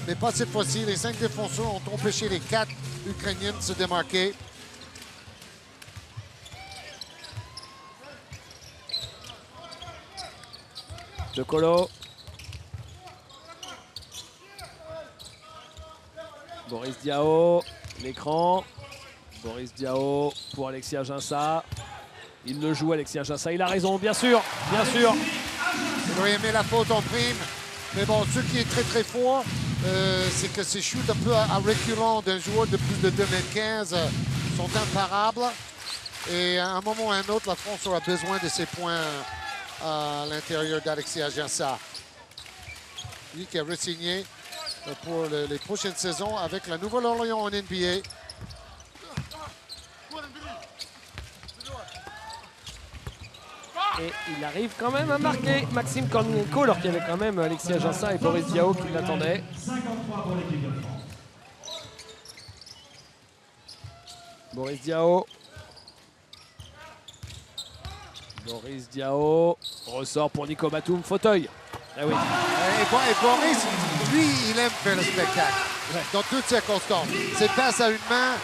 Mais pas cette fois-ci. Les 5 défenseurs ont empêché les 4 Ukrainiens de se démarquer. De Colo. Boris Diaw, l'écran. Boris Diaw pour Alexis Aginsa. Il le joue, Alexis Aginsa. Il a raison, bien sûr, bien sûr. Il aurait aimé la faute en prime. Mais bon, ce qui est très très fort, c'est que ces shoots un peu à reculant d'un joueur de plus de 2,15 m sont imparables. Et à un moment ou à un autre, la France aura besoin de ces points à l'intérieur d'Alexis Aginsa. Lui qui a re-signé pour les prochaines saisons avec la Nouvelle-Orléans en NBA. Et il arrive quand même à marquer Maxime Kornienko, alors qu'il y avait quand même Alexis Aginsa et Boris Diaw qui l'attendaient. 53 pour l'équipe de France. Boris Diaw. Boris Diaw ressort pour Nico Batum, fauteuil. Ah oui. Et Boris, lui, il aime faire le spectacle. Dans toutes circonstances. C'est passe à une main,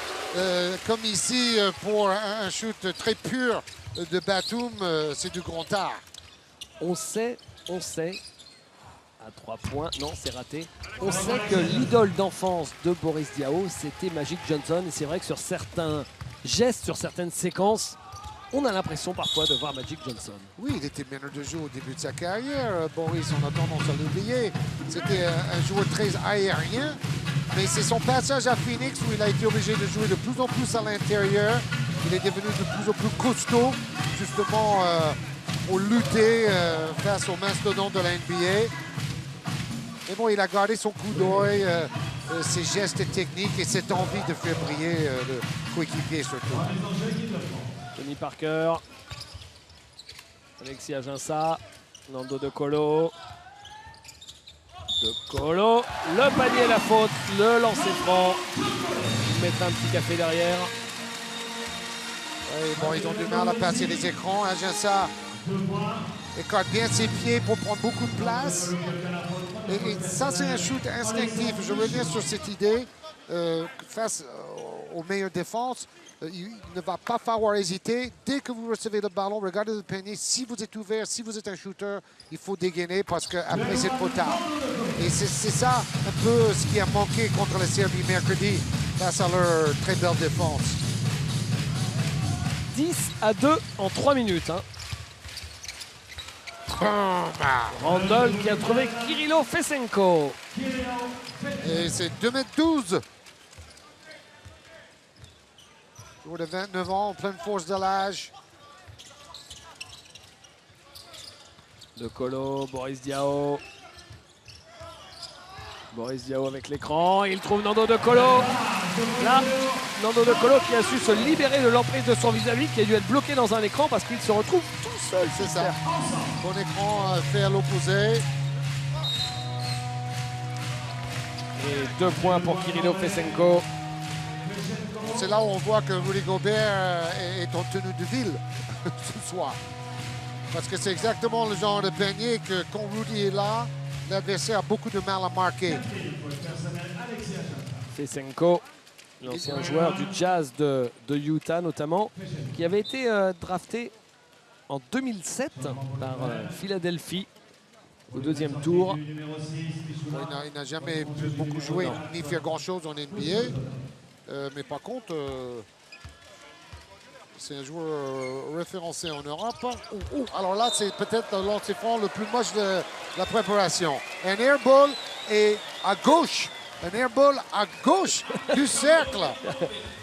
comme ici, pour un shoot très pur de Batum, c'est du grand art. On sait, à 3 points, non c'est raté, on sait que l'idole d'enfance de Boris Diaw, c'était Magic Johnson. Et c'est vrai que sur certains gestes, sur certaines séquences, on a l'impression parfois de voir Magic Johnson. Oui, il était meneur de jeu au début de sa carrière. Boris, on a tendance à l'oublier. C'était un joueur très aérien. Mais c'est son passage à Phoenix où il a été obligé de jouer de plus en plus à l'intérieur. Il est devenu de plus en plus costaud, justement, pour lutter face aux mastodontes de la NBA. Mais bon, il a gardé son coup d'œil, ses gestes techniques et cette envie de faire briller le coéquipier surtout. Tony Parker, Alexis Aginsa, Nando De Colo. De Colo, le panier, la faute, le lancer franc. Il mettra un petit café derrière. Oui, bon, ils ont du mal à passer les écrans. Aginsa écarte bien ses pieds pour prendre beaucoup de place. Et ça, c'est un shoot instinctif. Je reviens sur cette idée. Face aux meilleures défenses, il ne va pas falloir hésiter. Dès que vous recevez le ballon, regardez le panier. Si vous êtes ouvert, si vous êtes un shooter, il faut dégainer parce qu'après, c'est trop tard. Et c'est ça un peu ce qui a manqué contre la Serbie mercredi face à leur très belle défense. 10-2 en 3 minutes. Hein. Randall qui a trouvé Kirilo Fesenko. Et c'est 2,12 m. Joueur de 29 ans, en pleine force de l'âge. De Colo, Boris Diaw. Boris Diaw avec l'écran. Il trouve Nando De Colo. Là, Nando De Colo qui a su se libérer de l'emprise de son vis-à-vis, qui a dû être bloqué dans un écran parce qu'il se retrouve tout seul. C'est ça. Bon écran fait à l'opposé. Et 2 points pour Kirilo Fesenko. C'est là où on voit que Rudy Gobert est en tenue de ville ce soir. Parce que c'est exactement le genre de panier que quand Rudy est là, l'adversaire a beaucoup de mal à marquer. Fesenko, l'ancien joueur du Jazz de Utah notamment, qui avait été drafté en 2007 par Philadelphie au 2e tour. Il n'a jamais beaucoup joué ni fait grand-chose en NBA. Mais par contre, c'est un joueur référencé en Europe. Alors là, c'est peut-être le lancer franc le plus moche de la préparation. Un airball et à gauche. Un airball à gauche du cercle.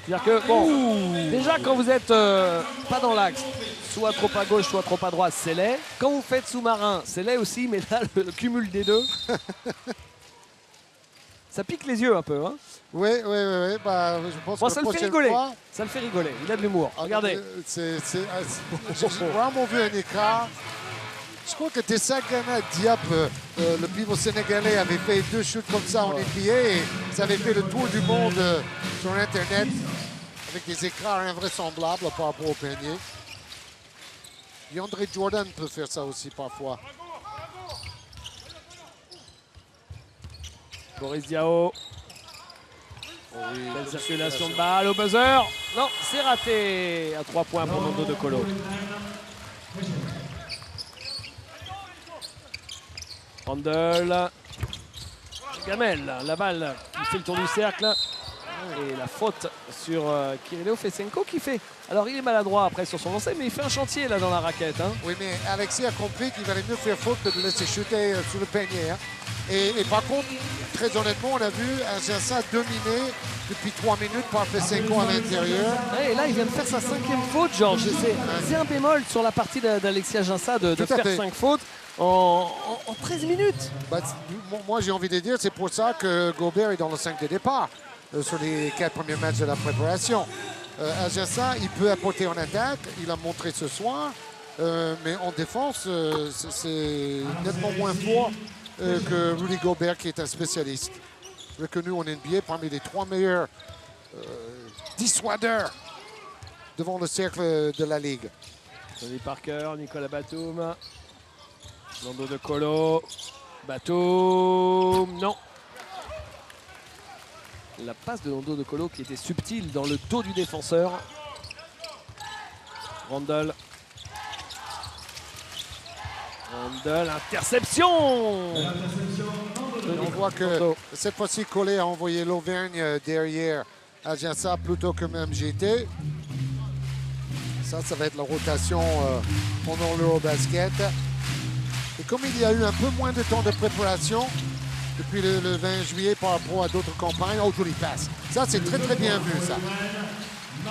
C'est-à-dire que, bon, déjà quand vous êtes pas dans l'axe, soit trop à gauche, soit trop à droite, c'est laid. Quand vous faites sous-marin, c'est laid aussi, mais là, le cumul des deux, ça pique les yeux un peu. Hein. Oui. Bah, je pense Bon, que ça la le fait prochaine rigoler. fois... Ça le fait rigoler. Il a de l'humour. Regardez. J'ai vraiment vu un écart. Je crois que Tessa Gana Diop, le pivot sénégalais, avait fait 2 shoots comme ça en NBA et ça avait fait le tour du monde sur Internet avec des écarts invraisemblables par rapport au panier. DeAndre Jordan peut faire ça aussi parfois. Boris Diaw. Oh oui, Belle circulation de balle au buzzer. Non, c'est raté. À 3 points pour Nando De Colo. Randle. Gamel, la balle qui fait le tour du cercle. Et la faute sur Kirilo Fesenko qui fait... Alors il est maladroit après sur son lancer, mais il fait un chantier là dans la raquette. Hein. Oui, mais Alexis a compris qu'il valait mieux faire faute que de laisser shooter sur le panier. Hein. Et par contre, très honnêtement, on a vu Ajaccio dominer depuis 3 minutes par Fesenko à l'intérieur. Et là, il vient de faire sa 5e faute, Georges. C'est un bémol sur la partie d'Alexis Ajaccio de faire 5 fautes en 13 minutes. Bah, moi, j'ai envie de dire, c'est pour ça que Gobert est dans le 5 de départ sur les 4 premiers matchs de la préparation. Ajaccio, il peut apporter en attaque, il a montré ce soir, mais en défense, c'est nettement moins fort que Rudy Gobert, qui est un spécialiste. Reconnu en NBA parmi les 3 meilleurs dissuadeurs devant le cercle de la Ligue. Tony Parker, Nicolas Batum, Nando De Colo, Batum, non. La passe de Nando De Colo qui était subtile dans le dos du défenseur. Randle. Randle, interception. On voit que cette fois-ci, Collet a envoyé l'Auvergne derrière Ajaccio plutôt que même GT. Ça va être la rotation pendant l'Eurobasket. Et comme il y a eu un peu moins de temps de préparation depuis le 20 juillet par rapport à d'autres campagnes, oh, jolie passe. Ça, c'est très, très bien vu, ça.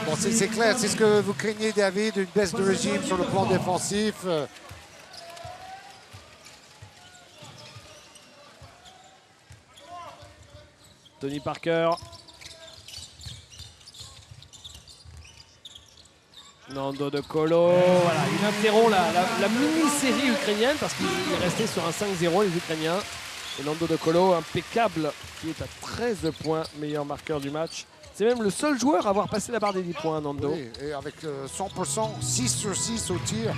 Bon, c'est clair, c'est ce que vous craignez, David, une baisse de régime sur le plan défensif. Tony Parker. Nando De Colo. Voilà, il interrompt la mini-série ukrainienne parce qu'il est resté sur un 5-0, les Ukrainiens. Et Nando De Colo, impeccable, qui est à 13 points, meilleur marqueur du match. C'est même le seul joueur à avoir passé la barre des 10 points, Nando. Oui, et avec 100%, 6 sur 6 au tir.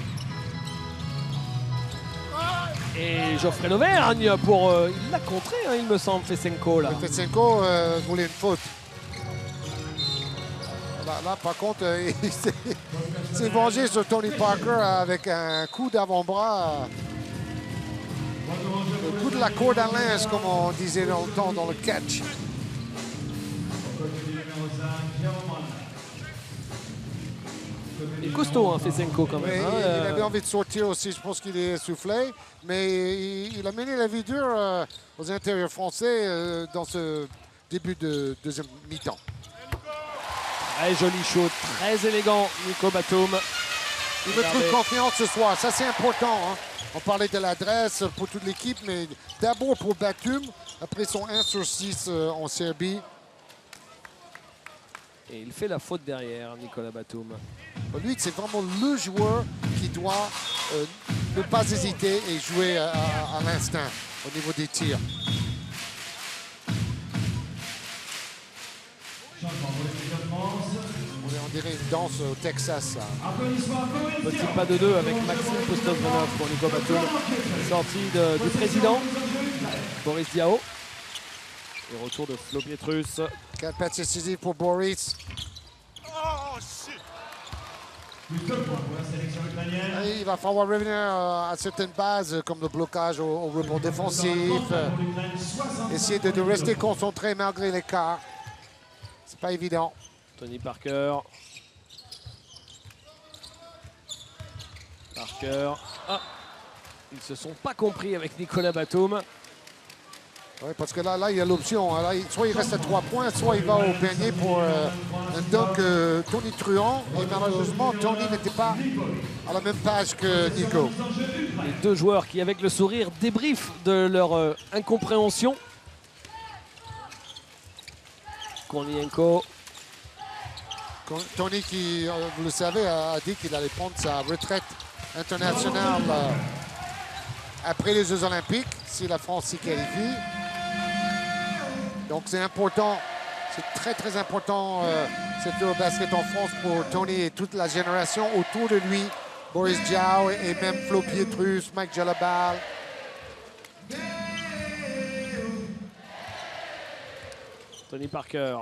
Et Geoffrey Lauvergne, il l'a contré, hein, il me semble, Fesenko. Là. Fesenko voulait une faute. Là, par contre, il s'est vengé sur Tony Parker avec un coup d'avant-bras. Le coup de la corde à linge, comme on disait dans le temps dans le catch. Il est costaud, hein, Fesenko, quand même. Hein, il avait envie de sortir aussi, je pense qu'il est essoufflé. Mais il a mené la vie dure aux intérieurs français dans ce début de deuxième mi-temps. Très joli show, très élégant, Nico Batum. Il me trouve confiance ce soir, ça c'est important. Hein. On parlait de l'adresse pour toute l'équipe, mais d'abord pour Batum, après son 1 sur 6 en Serbie. Et il fait la faute derrière, Nicolas Batum. Lui, c'est vraiment le joueur qui doit ne pas hésiter et jouer à l'instinct au niveau des tirs. On dirait une danse au Texas. Petit pas de 2 avec Maxime Postov-Venov pour Nico Batum. Sortie du président, Boris Diaw. Et retour de Flo Pietrus. 4 passes décisives pour Boris. Oh, shit. Et il va falloir revenir à certaines bases comme le blocage au rebond défensif. Essayer de rester concentré malgré l'écart. C'est pas évident. Tony Parker. Parker. Ah, ils se sont pas compris avec Nicolas Batum. Oui, parce que là, il y a l'option. Hein. Soit il reste à 3 points, soit il va au panier pour un dunk Tony Truant. Et malheureusement, Tony n'était pas à la même page que Nico. Les deux joueurs qui, avec le sourire, débriefent de leur incompréhension. Kornienko. Tony, qui, vous le savez, a dit qu'il allait prendre sa retraite internationale après les Jeux Olympiques, si la France s'y qualifie. Donc c'est important, c'est très très important cette Eurobasket en France pour Tony et toute la génération autour de lui Boris Diaw et même Flo Pietrus, Mike Jalabal. Tony Parker.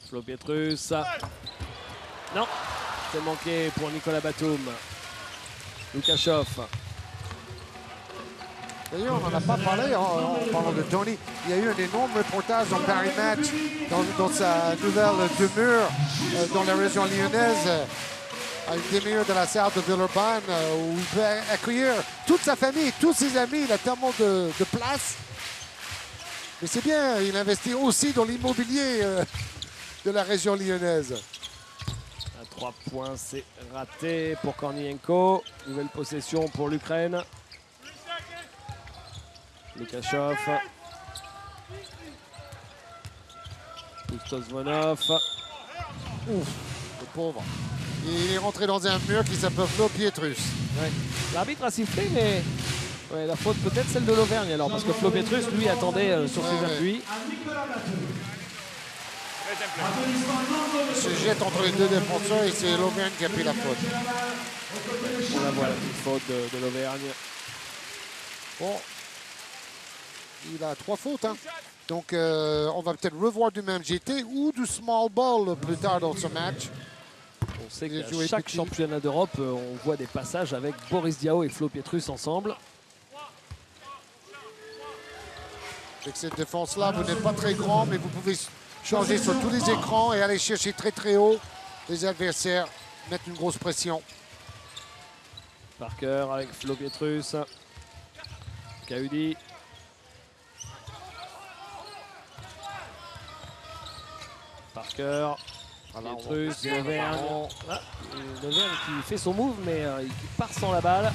Flo Pietrus. Non, c'est manqué pour Nicolas Batum. Lukashov. D'ailleurs, on n'en a pas parlé en parlant de Tony. Il y a eu un énorme reportage dans Paris Match, dans sa nouvelle demeure dans la région lyonnaise, à une demi-heure de la salle de Villeurbanne, où il peut accueillir toute sa famille, tous ses amis. Il a tellement de place. Mais c'est bien, il investit aussi dans l'immobilier de la région lyonnaise. À 3 points, c'est raté pour Kornienko. Nouvelle possession pour l'Ukraine. Lukashov. Pustosvonov. Ouf, le pauvre. Il est rentré dans un mur qui s'appelle Flo Pietrus. Ouais. L'arbitre a sifflé, mais ouais, la faute peut-être celle de l'Auvergne alors, parce que Flo Pietrus, lui, attendait sur ses appuis. Il se jette entre les deux défenseurs et c'est l'Auvergne qui a pris la faute. On la voit, la petite faute de l'Auvergne. Bon, il a 3 fautes. Hein. Donc, on va peut-être revoir du même GT ou du small ball plus tard dans ce match. On sait Il a qu'à joué chaque petit. championnat d'Europe, on voit des passages avec Boris Diaw et Flo Pietrus ensemble. Avec cette défense-là, vous n'êtes pas très grand, mais vous pouvez changer sur tous les écrans et aller chercher très très haut les adversaires, mettre une grosse pression. Parker avec Flo Pietrus. Kaudi. Parker. Voilà, Pietrus, on- l'Auvergne. Ah, l'Auvergne qui fait son move, mais il part sans la balle.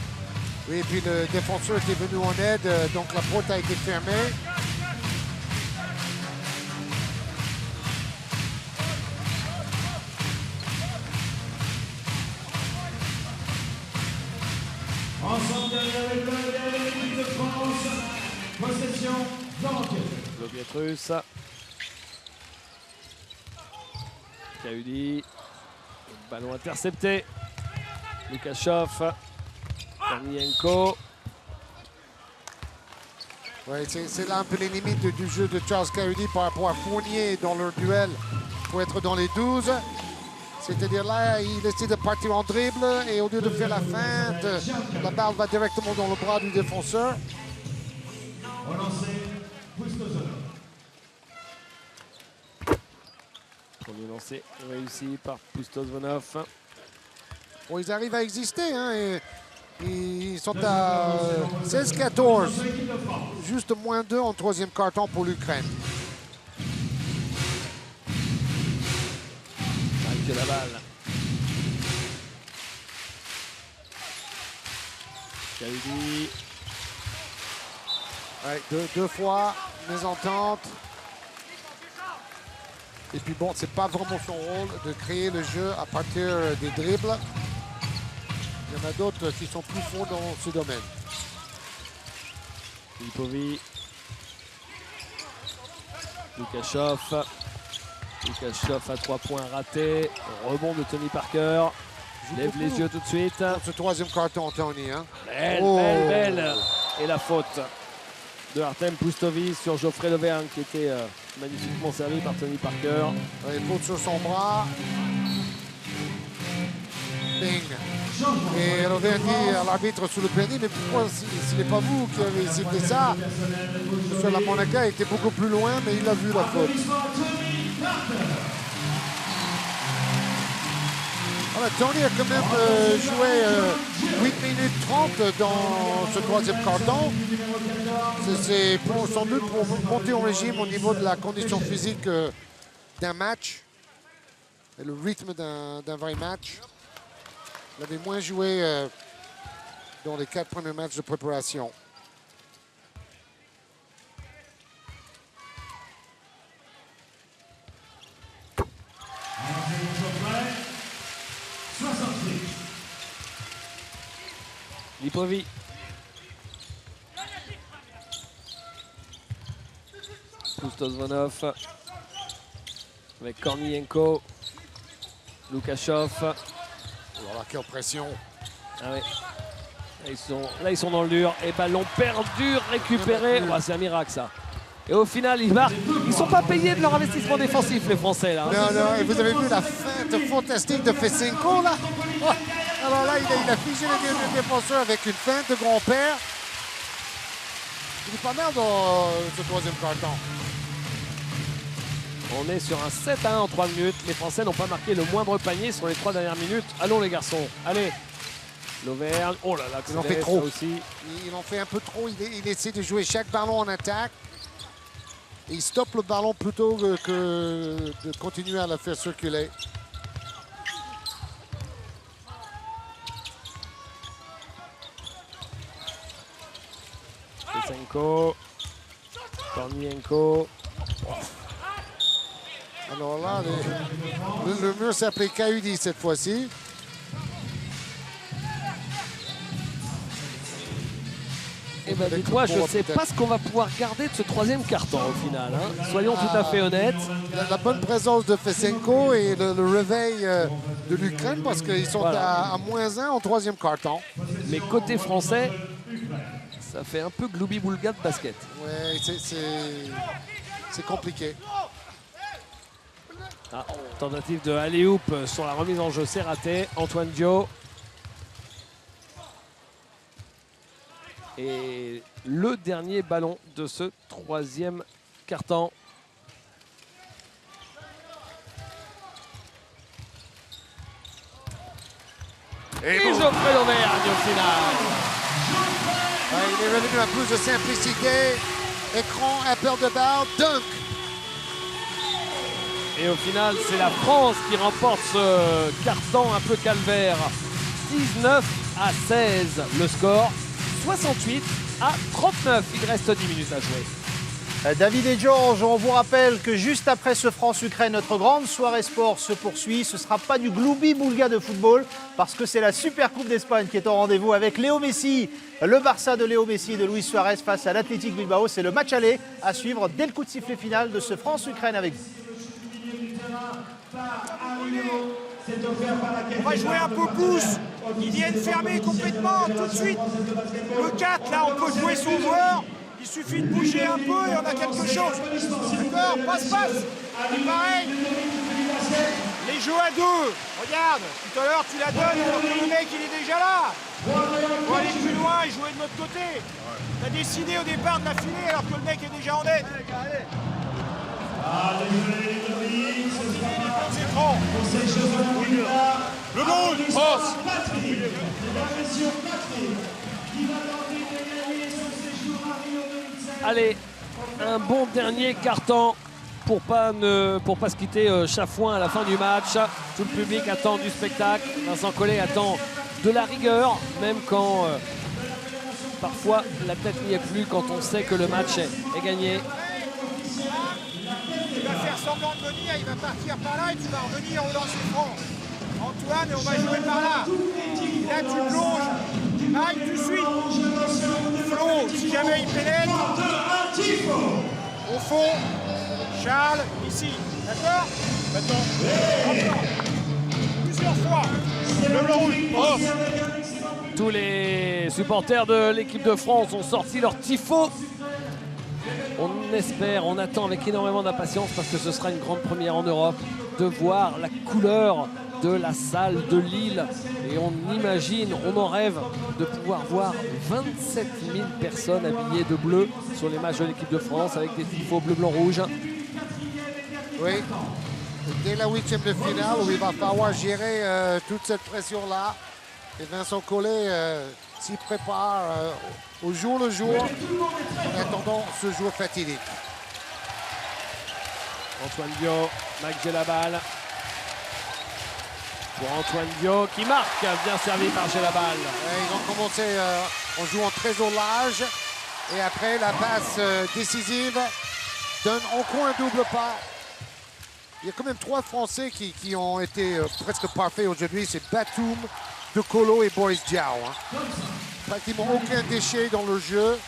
Oui, et puis le défenseur était venu en aide, donc la porte a été fermée. Ensemble derrière les bleus, derrière l'équipe de France. Possession donc. Flo Pietrus. Kaudi. Ballon intercepté. Lukashov. Kornienko. Ouais, c'est là un peu les limites du jeu de Charles Kaudi par rapport à Fournier dans leur duel pour être dans les 12. C'est-à-dire là, il essaie de partir en dribble et au lieu de faire la feinte, la balle va directement dans le bras du défenseur. Relancé. Pustosvonov. Premier lancé réussi par Pustosvonov. Bon, ils arrivent à exister. Hein, et ils sont à 16-14. Juste moins 2 en troisième quart-temps pour l'Ukraine. Avec la balle. Kaudi. Ouais, deux fois, mésentente. Et puis bon, c'est pas vraiment son rôle de créer le jeu à partir des dribbles. Il y en a d'autres qui sont plus forts dans ce domaine. Lipovic. Lukashov. Lukashov à 3 points raté. Rebond de Tony Parker. Lève les yeux tout de suite. Dans ce troisième carton, Tony. Hein. Belle, Oh. belle. Et la faute de Artem Pustovic sur Geoffrey Lauvergne qui était magnifiquement servi par Tony Parker. Ouais, il faute sur son bras. Bing. Et l'Auvergne dit à l'arbitre sous le panier, mais pourquoi ce n'est pas vous qui avez sifflé ça? Monsieur Lamonaca était beaucoup plus loin, mais il a vu la faute. Voilà, Tony a quand même joué 8 minutes 30 dans ce troisième quart-temps. C'est sans doute pour monter en régime au niveau de la condition physique d'un match et le rythme d'un vrai match. Il avait moins joué dans les 4 premiers matchs de préparation. Lipovic. Pustosvonov. Avec Kornienko. Lukashov. Voilà, quelle pression. Ah oui. Là, ils sont dans le dur. Et ballon perdu, récupéré. Ouais, c'est un miracle, ça. Et au final, ils marquent. Ils ne sont pas payés de leur investissement défensif, les Français, là. Non, non, et vous avez vu la feinte fantastique de Fesenko, là? Oh, alors là, il a figé le défenseur avec une feinte de grand-père. Il est pas mal dans ce troisième quart-temps. On est sur un 7-1 en 3 minutes. Les Français n'ont pas marqué le moindre panier sur les 3 dernières minutes. Allons, les garçons. Allez. L'Auvergne. Oh là là, ils en fait trop. Aussi. Il en fait un peu trop. Il essaie de jouer chaque ballon en attaque. Et il stoppe le ballon plutôt que de continuer à le faire circuler. Fesenko. Kornienko. Alors là, le mur s'appelait KUD cette fois-ci. Eh ben, dis-toi, je ne sais pas ce qu'on va pouvoir garder de ce troisième carton au final. Hein. Soyons tout à fait honnêtes. La bonne présence de Fesenko et le réveil de l'Ukraine parce qu'ils sont voilà. à -1 en troisième carton. Mais côté français, ça fait un peu gloubi-boulga de basket. Oui, c'est compliqué. Ah, tentative de alley-oop sur la remise en jeu, c'est raté. Antoine Dio. Et le dernier ballon de ce troisième quart-temps. Et Geoffrey Lauvergne au final. Ouais, il est revenu à plus de simplicité. Écran, appel de balle, dunk. Et au final, c'est la France qui remporte ce carton un peu calvaire. 19-16 le score. 68 à 39. Il reste 10 minutes à jouer. David et Georges, on vous rappelle que juste après ce France-Ukraine, notre grande soirée sport se poursuit. Ce ne sera pas du gloubi-boulga de football parce que c'est la Super Coupe d'Espagne qui est au rendez-vous avec Léo Messi, le Barça de Léo Messi et de Luis Suarez face à l'Athletic Bilbao. C'est le match aller à suivre dès le coup de sifflet final de ce France-Ukraine avec vous. On va jouer un peu pouce. Ils viennent fermer complètement tout de suite. Le 4, là, on peut jouer son joueur. Il suffit de bouger un peu et on a quelque chose. D'accord, passe. Pareil. Les jeux à deux. Regarde, tout à l'heure, tu la donnes alors que le mec, il est déjà là. On va aller plus loin et jouer de notre côté. Tu as décidé au départ de la filer alors que le mec est déjà en aide. Le monde passe. Allez, un bon dernier carton pour pas se quitter chafouin à la fin du match. Tout le public attend du spectacle. Vincent Collet attend de la rigueur, même quand parfois la tête n'y est plus, quand on sait que le match est gagné. Il va faire semblant de venir, il va partir par là et tu vas revenir au lancer franc. Antoine, on va jouer par là. Et là, tu plonges. Mike, tu suis. Flo, si jamais il pénètre. Au fond. Charles, ici. D'accord? Maintenant. Plusieurs fois. Le blanc rouge. Tous les supporters de l'équipe de France ont sorti leur tifo. On espère, on attend avec énormément d'impatience parce que ce sera une grande première en Europe de voir la couleur de la salle de Lille. Et on imagine, on en rêve de pouvoir voir 27 000 personnes habillées de bleu sur les matchs de l'équipe de France avec des tifos bleu, blanc, rouge. Oui, dès la 8e de finale où il va falloir gérer toute cette pression-là. Et Vincent Collet s'y prépare au jour le jour en attendant ce jour fatidique. Antoine Dio, Mac Gelabal. Pour Antoine Dio qui marque, bien servi par Gelabal. Ils ont commencé en jouant très au large. Et après, la passe décisive donne encore un double pas. Il y a quand même 3 Français qui ont été presque parfaits aujourd'hui. C'est Batum, De Colo et Boris Diaw. Hein. Pratiquement aucun déchet dans le jeu.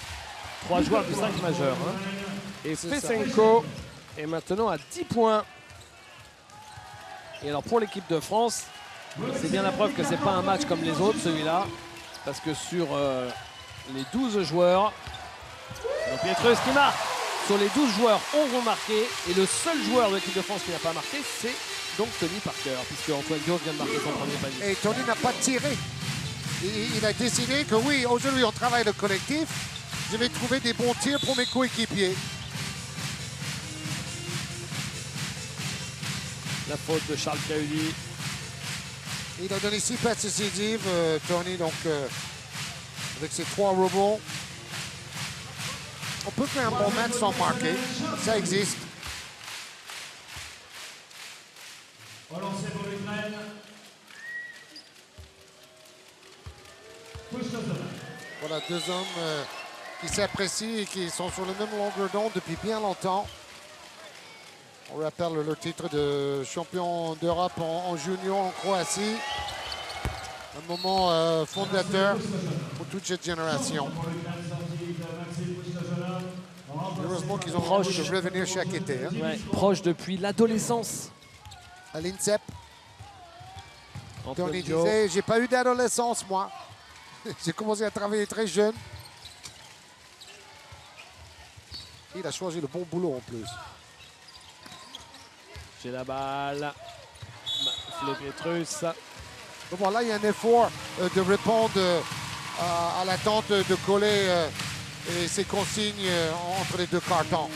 3 joueurs du 5 majeur. Hein. Et Fesenko est maintenant à 10 points. Et alors pour l'équipe de France, C'est bien la preuve que c'est pas un match comme les autres, celui-là. Parce que sur les 12 joueurs, donc Pietrus qui marque. Sur les 12 joueurs, 11 ont marqué. Et le seul joueur de l'équipe de France qui n'a pas marqué, c'est donc Tony Parker. Puisque Antoine Diop vient de marquer son premier panier. Et Tony n'a pas tiré. Il a décidé que oui, aujourd'hui on travaille le collectif. Je vais trouver des bons tirs pour mes coéquipiers. La faute de Charles Cahudi. Il a donné 6 passes décisives, Tony, donc avec ses 3 rebonds. On peut faire un bon match sans marquer, ça existe. Relancé pour l'Ukraine. Push-to-zone. Voilà 2 hommes qui s'apprécient et qui sont sur le même longueur d'onde depuis bien longtemps. On rappelle leur titre de champion d'Europe en junior en Croatie. Un moment fondateur pour toute cette génération. Heureusement qu'ils ont envie de revenir chaque été. Hein. Ouais, proche depuis l'adolescence. À l'INSEP, Antoine Tony Diop. disait, j'ai pas eu d'adolescence moi. J'ai commencé à travailler très jeune. Il a choisi le bon boulot en plus. J'ai la balle. Le Pietrus. Donc voilà, il y a un effort de répondre à l'attente de coller et ses consignes entre les 2 cartons.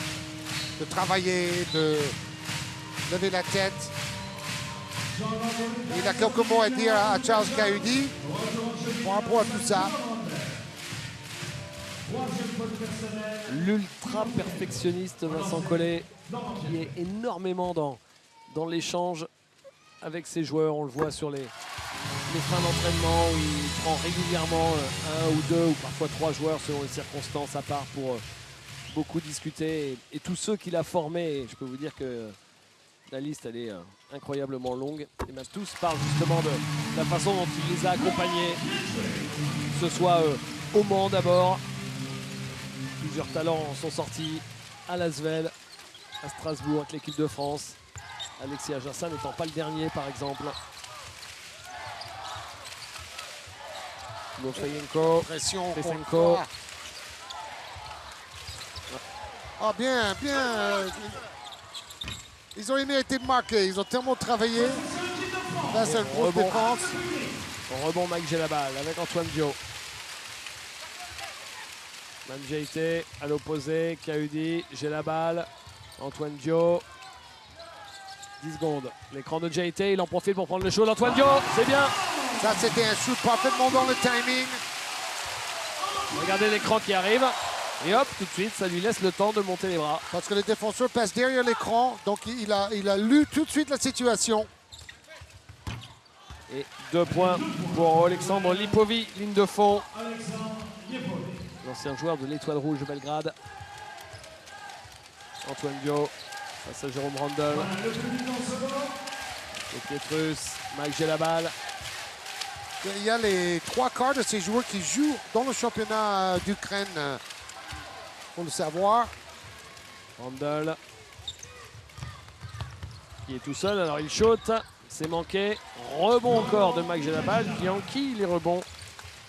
De travailler, de lever la tête. Il a quelques mots à dire à Charles Cahudi par rapport à tout ça. L'ultra perfectionniste Vincent Collet qui est énormément dans l'échange avec ses joueurs. On le voit sur les fins d'entraînement où il prend régulièrement 1 ou 2 ou parfois 3 joueurs selon les circonstances à part pour beaucoup discuter. Et tous ceux qu'il a formés, je peux vous dire que la liste elle est incroyablement longue. Et bien, tous parlent justement de la façon dont il les a accompagnés, que ce soit au Mans d'abord. Plusieurs talents sont sortis à Lasvel, à Strasbourg avec l'équipe de France. Alexis Aginsa n'étant pas le dernier par exemple. Moussaïenko, Pression. Fesenko. Ah bien, bien. Ils ont mérité de marquer. Ils ont tellement travaillé. Là, c'est une grosse Rebond. défense. On rebond Mike j'ai la balle avec Antoine Diop. Manjeité à l'opposé, Cahudi, j'ai la balle. Antoine Diop. 10 secondes. L'écran de JT, il en profite pour prendre le show d'Antoine Diop. C'est bien. Ça, c'était un shoot parfaitement dans le timing. Regardez l'écran qui arrive. Et hop, tout de suite, ça lui laisse le temps de monter les bras. Parce que le défenseur passe derrière l'écran. Donc, il a lu tout de suite la situation. Et 2 points pour Alexandre Lipovi, ligne de fond. L'ancien joueur de l'Étoile Rouge de Belgrade. Antoine Diop, face à Jérôme Randall. Et Pietrus, Mike j'ai la balle. Il y a les 3 quarts de ces joueurs qui jouent dans le championnat d'Ukraine. Faut le savoir. Randall qui est tout seul, alors il shoot, c'est manqué. Rebond encore de Mike j'ai la balle qui enquille les rebonds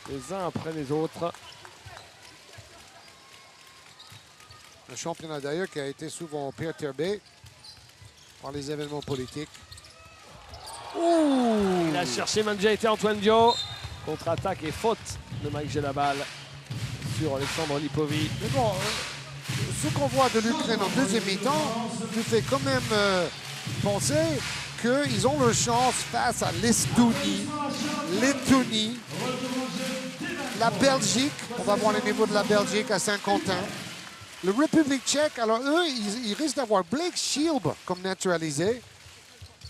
les uns après les autres. Un championnat d'ailleurs qui a été souvent perturbé par les événements politiques. Ouh! Il a cherché Manjeité Antoine Diop. Contre-attaque et faute de Mike j'ai la balle sur Alexandre Lipovi. Mais bon, ce qu'on voit de l'Ukraine en deuxième mi-temps nous fait quand même penser qu'ils ont leur chance face à l'Estonie, Lettonie, la Belgique. On va voir le niveau de la Belgique à Saint-Quentin. Le République tchèque, alors eux, ils risquent d'avoir Blake Shield comme naturalisé.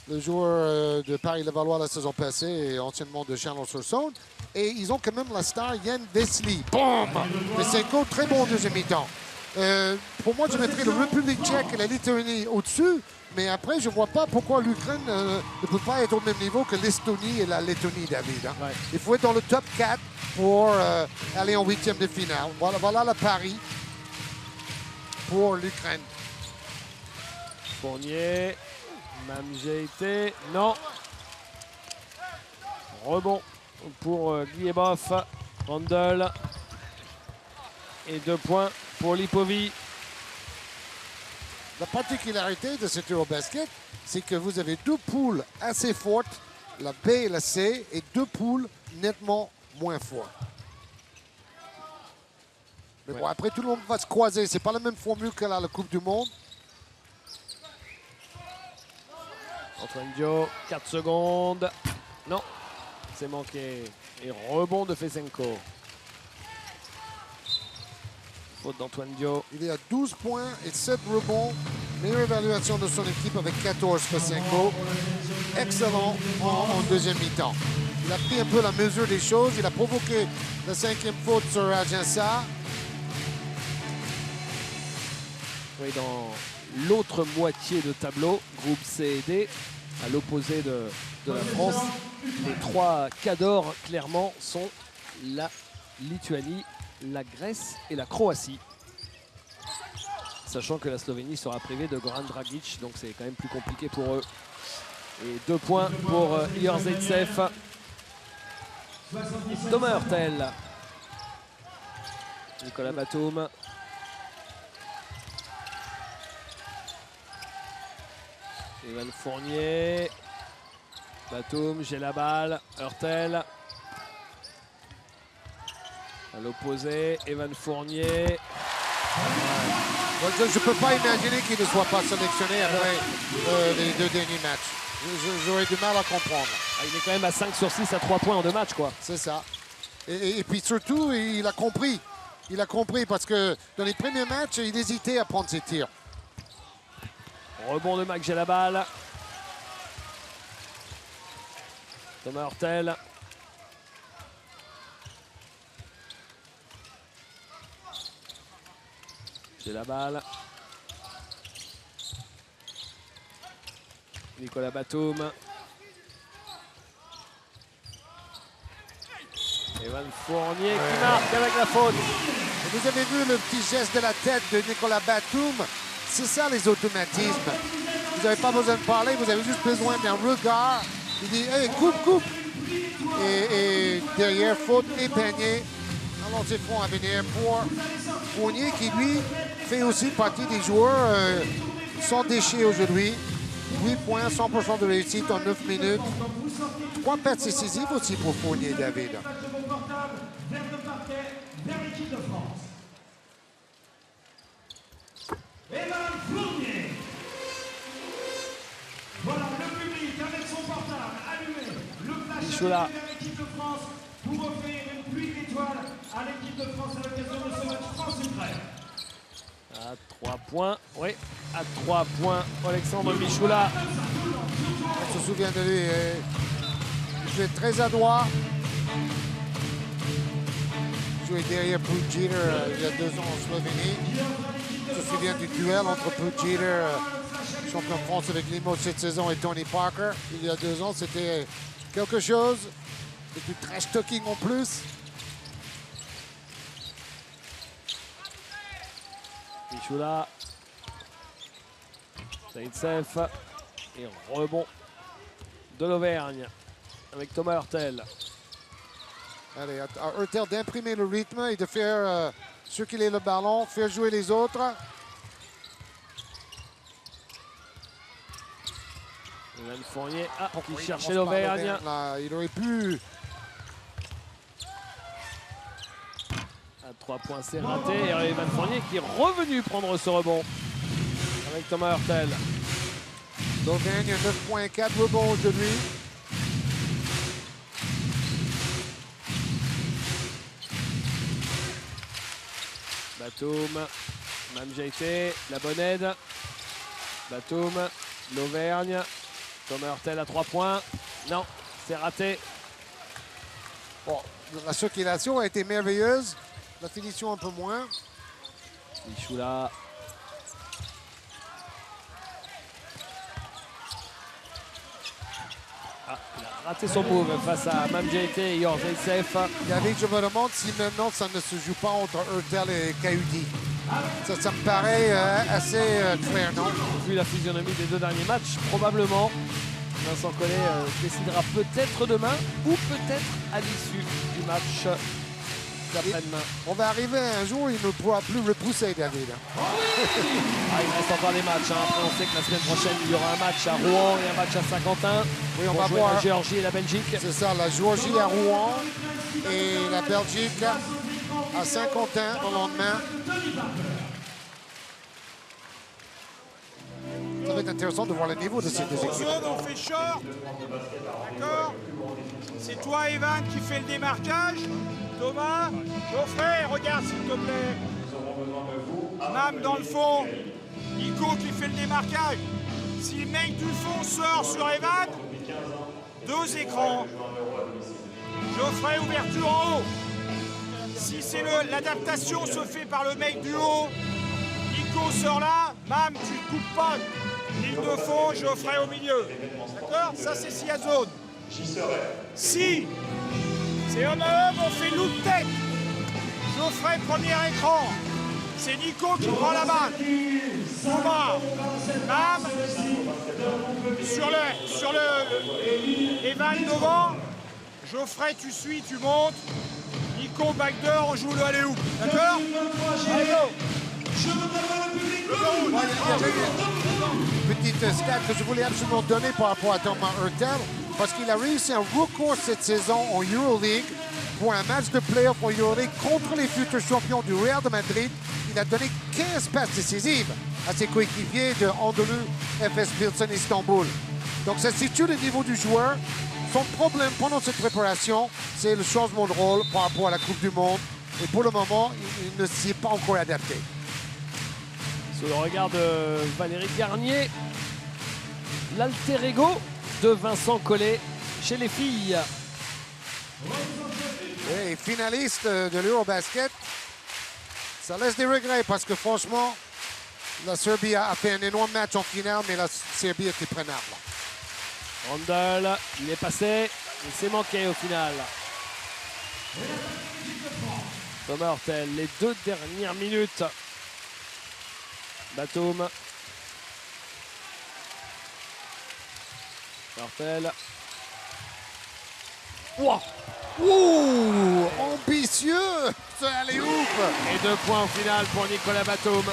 Le joueur de Paris-Levallois la saison passée et anciennement de Chalon-sur-Saône. Et ils ont quand même la star Jan Vesely. Boum! Mais c'est un très bon deuxième mi-temps. Pour moi, je mettrais le République tchèque et la Lettonie au-dessus. Mais après, je ne vois pas pourquoi l'Ukraine ne peut pas être au même niveau que l'Estonie et la Lettonie, David. Hein. Ouais. Il faut être dans le top 4 pour aller en 8e de finale. Voilà le pari pour l'Ukraine. Fournier, Manjeité, non. Rebond pour Gliebov. Randle. Et 2 points pour Lipovi. La particularité de cet Eurobasket, c'est que vous avez 2 poules assez fortes, la B et la C, et 2 poules nettement moins fortes. Mais bon, après, tout le monde va se croiser. C'est pas la même formule que la Coupe du Monde. Antoine Dio, 4 secondes. Non, c'est manqué. Et rebond de Fesenko. Faute d'Antoine Dio. Il est à 12 points et 7 rebonds. Meilleure évaluation de son équipe avec 14 Fesenko. Excellent en deuxième mi-temps. Il a pris un peu la mesure des choses. Il a provoqué la 5e faute sur Agensa. Oui, dans l'autre moitié de tableau, groupe C et D, à l'opposé de la France, les 3 cadors, clairement, sont la Lituanie, la Grèce et la Croatie. Sachant que la Slovénie sera privée de Goran Dragic, donc c'est quand même plus compliqué pour eux. Et 2 points pour Igor Zaitsev. Thomas Hurtel. Nicolas Batum. Evan Fournier. Batum, j'ai la balle. Hurtel. À l'opposé, Evan Fournier. Je ne peux pas imaginer qu'il ne soit pas sélectionné après les 2 derniers matchs. J'aurais du mal à comprendre. Ah, il est quand même à 5 sur 6 à 3 points en 2 matchs, quoi. C'est ça. Et puis surtout, il a compris. Il a compris parce que dans les premiers matchs, il hésitait à prendre ses tirs. Rebond de Mac, j'ai la balle. Thomas Hurtel. J'ai la balle. Nicolas Batum. Evan Fournier qui marque avec la faute. Et vous avez vu le petit geste de la tête de Nicolas Batum. C'est ça les automatismes. Vous n'avez pas besoin de parler, vous avez juste besoin d'un regard. Il dit hey, coupe. Et derrière, faute et panier. Alors c'est front à venir pour Fournier qui lui fait aussi partie des joueurs sans déchets aujourd'hui. 8 points, 100% de réussite en 9 minutes. 3 pertes décisives aussi pour Fournier, David. Evan Fournier. Voilà le public avec son portable allumé. Le flash Michoula. de l'équipe de France pour offrir une pluie d'étoiles à l'équipe de France à l'occasion de ce match France-Ukraine. À 3 points, oui, à 3 points, Alexandre Michoula. On se souvient de lui. Il jouait très adroit. Il jouait derrière Pujic il y a 2 ans en Slovénie. On se souvient du duel entre Pujic, champion de France avec Limoges cette saison, et Tony Parker. Il y a 2 ans, c'était quelque chose. Et du trash talking en plus. Michoula. Zaitsev. Et rebond de l'Auvergne avec Thomas Hurtel. Allez, à Hurtel d'imprimer le rythme et de faire circuler le ballon, faire jouer les autres. Evan Fournier, qui Oui, cherchait commence par l'Auvergne. là. Il aurait pu. À 3 points, c'est raté. Et Evan Fournier qui est revenu prendre ce rebond avec Thomas Hurtel. L'Auvergne, 9.4 rebonds aujourd'hui. Batum, Mamjaité, la bonne aide. Batum, l'Auvergne. Thomas Hurtel à 3 points. Non, c'est raté. Bon, la circulation a été merveilleuse. La finition un peu moins. Michoula. Il a raté son move face à Mamjaité et Igor Zaitsev. David, je me demande si maintenant ça ne se joue pas entre Hurtel et Kaudi. Ça me paraît assez clair, non? Vu la physionomie des 2 derniers matchs, probablement. Vincent Collet décidera peut-être demain ou peut-être à l'issue du match d'après-demain. On va arriver un jour où il ne pourra plus repousser, David. Il reste encore des matchs. Après, on sait que la semaine prochaine, il y aura un match à Rouen et un match à Saint-Quentin. Oui, on pour va jouer voir. la Géorgie et la Belgique. C'est ça, la Géorgie à Rouen et la Belgique à Saint-Quentin le lendemain. Ça va être intéressant de voir le niveau de ces deux équipes. Zone, on fait short. D'accord. C'est toi, Evan, qui fait le démarquage. Thomas, Geoffrey, regarde s'il te plaît. Mam dans le fond. Nico qui fait le démarquage. Si le mec du fond sort sur Evan, 2 écrans. Geoffrey, ouverture en haut. Si c'est l'adaptation se fait par le mec du haut, Nico sort là, Mam, tu ne coupes pas. Ligne de fond, Geoffrey au milieu. D'accord? Ça, c'est si à zone. Si c'est homme à homme, on fait look tête. Geoffrey, premier écran. C'est Nico qui prend la balle. Thomas, Mam, sur le Evan devant. Geoffrey, tu suis, tu montes. Nico, backdoor, on joue le alley-oop. D'accord? Allez, Petite stat que je voulais absolument donner par rapport à Thomas Hurtel, parce qu'il a réussi un record cette saison en Euroleague pour un match de playoff en Euroleague contre les futurs champions du Real de Madrid. Il a donné 15 passes décisives à ses coéquipiers de Anadolu Efes Pilsen Istanbul. Donc ça situe le niveau du joueur. Son problème pendant cette préparation, c'est le changement de rôle par rapport à la Coupe du Monde. Et pour le moment, il ne s'y est pas encore adapté. Sous le regard de Valérie Garnier, l'alter ego de Vincent Collet chez les filles. Et finaliste de l'Eurobasket, ça laisse des regrets parce que franchement, la Serbie a fait un énorme match en finale, mais la Serbie était prenable. Randall, il est passé, il s'est manqué au final. Thomas Hurtel, les 2 dernières minutes. Batum. Hurtel. Wow. Ouh, ambitieux, ce alley-oop. Et 2 points au final pour Nicolas Batum.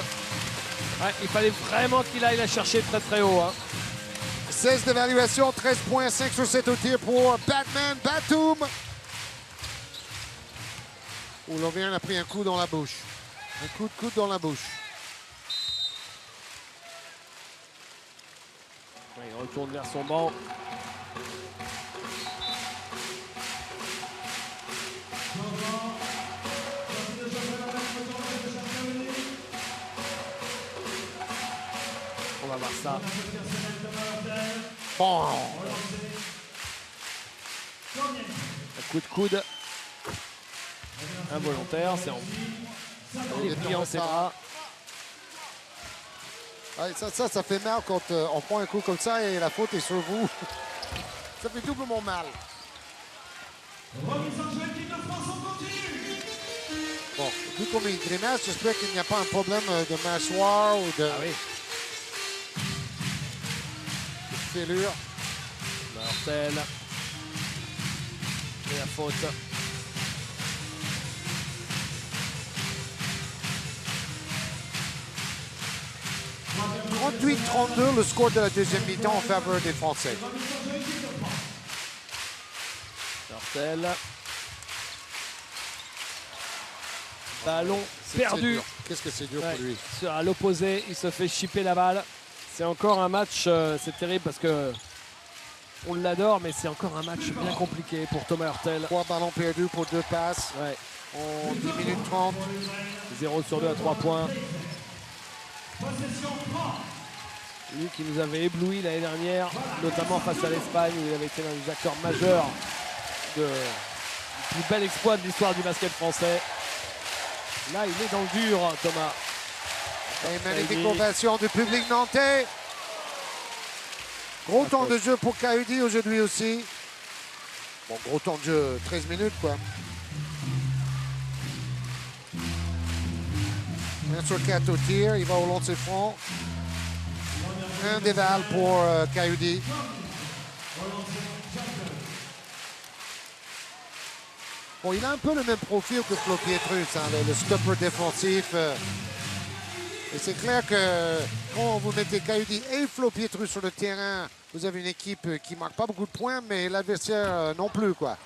Ouais, il fallait vraiment qu'il aille la chercher très très haut. 16 d'évaluation, 13 points, 5 sur 7 au tir pour Batman Batum. Où l'Auvergne a pris un coup dans la bouche. Un coup de coude dans la bouche. Ouais, il retourne vers son banc. On va voir ça. Bon. Un coup de coude. Involontaire, c'est en... Il est plié en ses bras. Ouais, ça fait mal quand on prend un coup comme ça et la faute est sur vous. Ça fait doublement mal. Bon, vu comme il grimace, j'espère qu'il n'y a pas un problème de mâchoire ou de... Ah oui. Fêlure. Hurtel. Et la faute. « 38-32, le score de la deuxième mi-temps en faveur des Français. Hurtel. Ballon perdu. Qu'est-ce que c'est dur Ouais, pour lui. à l'opposé, il se fait chipper la balle. C'est encore un match, c'est terrible parce que on l'adore, mais c'est encore un match bien compliqué pour Thomas Hurtel. 3 ballons perdus pour 2 passes Ouais. en 10 minutes 30. 0 sur 2 à 3 points. Lui qui nous avait ébloui l'année dernière, notamment face à l'Espagne, où il avait été l'un des acteurs majeurs du plus bel exploit de l'histoire du basket français. Là, il est dans le dur, Thomas. Et magnifique ovation du public nantais. Gros temps de jeu pour Kaudi aujourd'hui aussi. Bon, gros temps de jeu, 13 minutes quoi. 1 sur 4 au tir, il va au lancer franc. Un déval pour Kaudi. Bon, il a un peu le même profil que Flo Pietrus, hein, le stopper défensif. Et c'est clair que quand vous mettez Kayode et Flo Pietrus sur le terrain, vous avez une équipe qui ne marque pas beaucoup de points, mais l'adversaire non plus, quoi.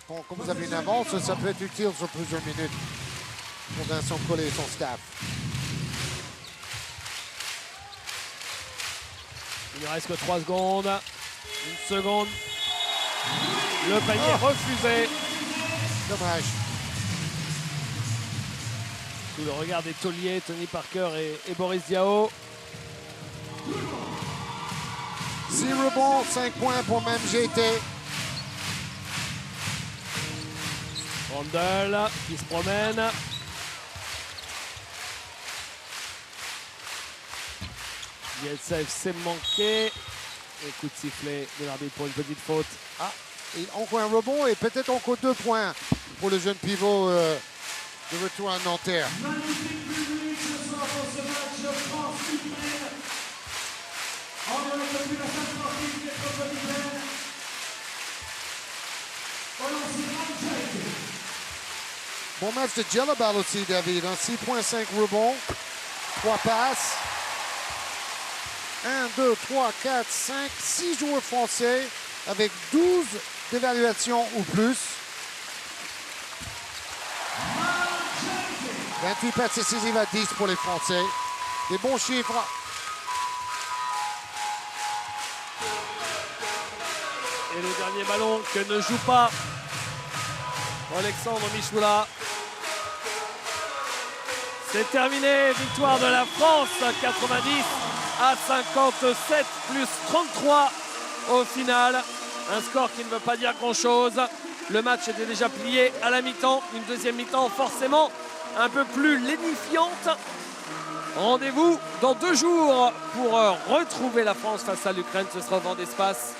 Bon, comme vous avez une avance, ça peut être utile sur plusieurs minutes pour Vincent Collet et son staff. Il ne reste que 3 secondes. Une seconde. Le panier refusé. Dommage. Sous le regard des tauliers, Tony Parker et Boris Diaw. 6 rebonds, 5 points pour même GT. Randle qui se promène. Bielsa FC manqué. Et coup de sifflet de l'arbitre pour une petite faute. Ah, et encore un rebond et peut-être encore 2 points pour le jeune pivot de retour à Nanterre. Magnifique public ce soir pour ce match de France-Ukraine. En direct depuis la salle sportive métropolitaine. Au lancer Manchek. Bon match de Djellabal aussi, David. 6,5 rebonds, 3 passes. 1, 2, 3, 4, 5, 6 joueurs français avec 12 d'évaluation ou plus. 28 passes décisives à 10 pour les Français. Des bons chiffres. Et le dernier ballon que ne joue pas Alexandre Michoula. C'est terminé, victoire de la France, 90 à 57 plus 33 au final. Un score qui ne veut pas dire grand-chose. Le match était déjà plié à la mi-temps. Une deuxième mi-temps forcément un peu plus lénifiante. Rendez-vous dans 2 jours pour retrouver la France face à l'Ukraine. Ce sera au Vent d'Espace.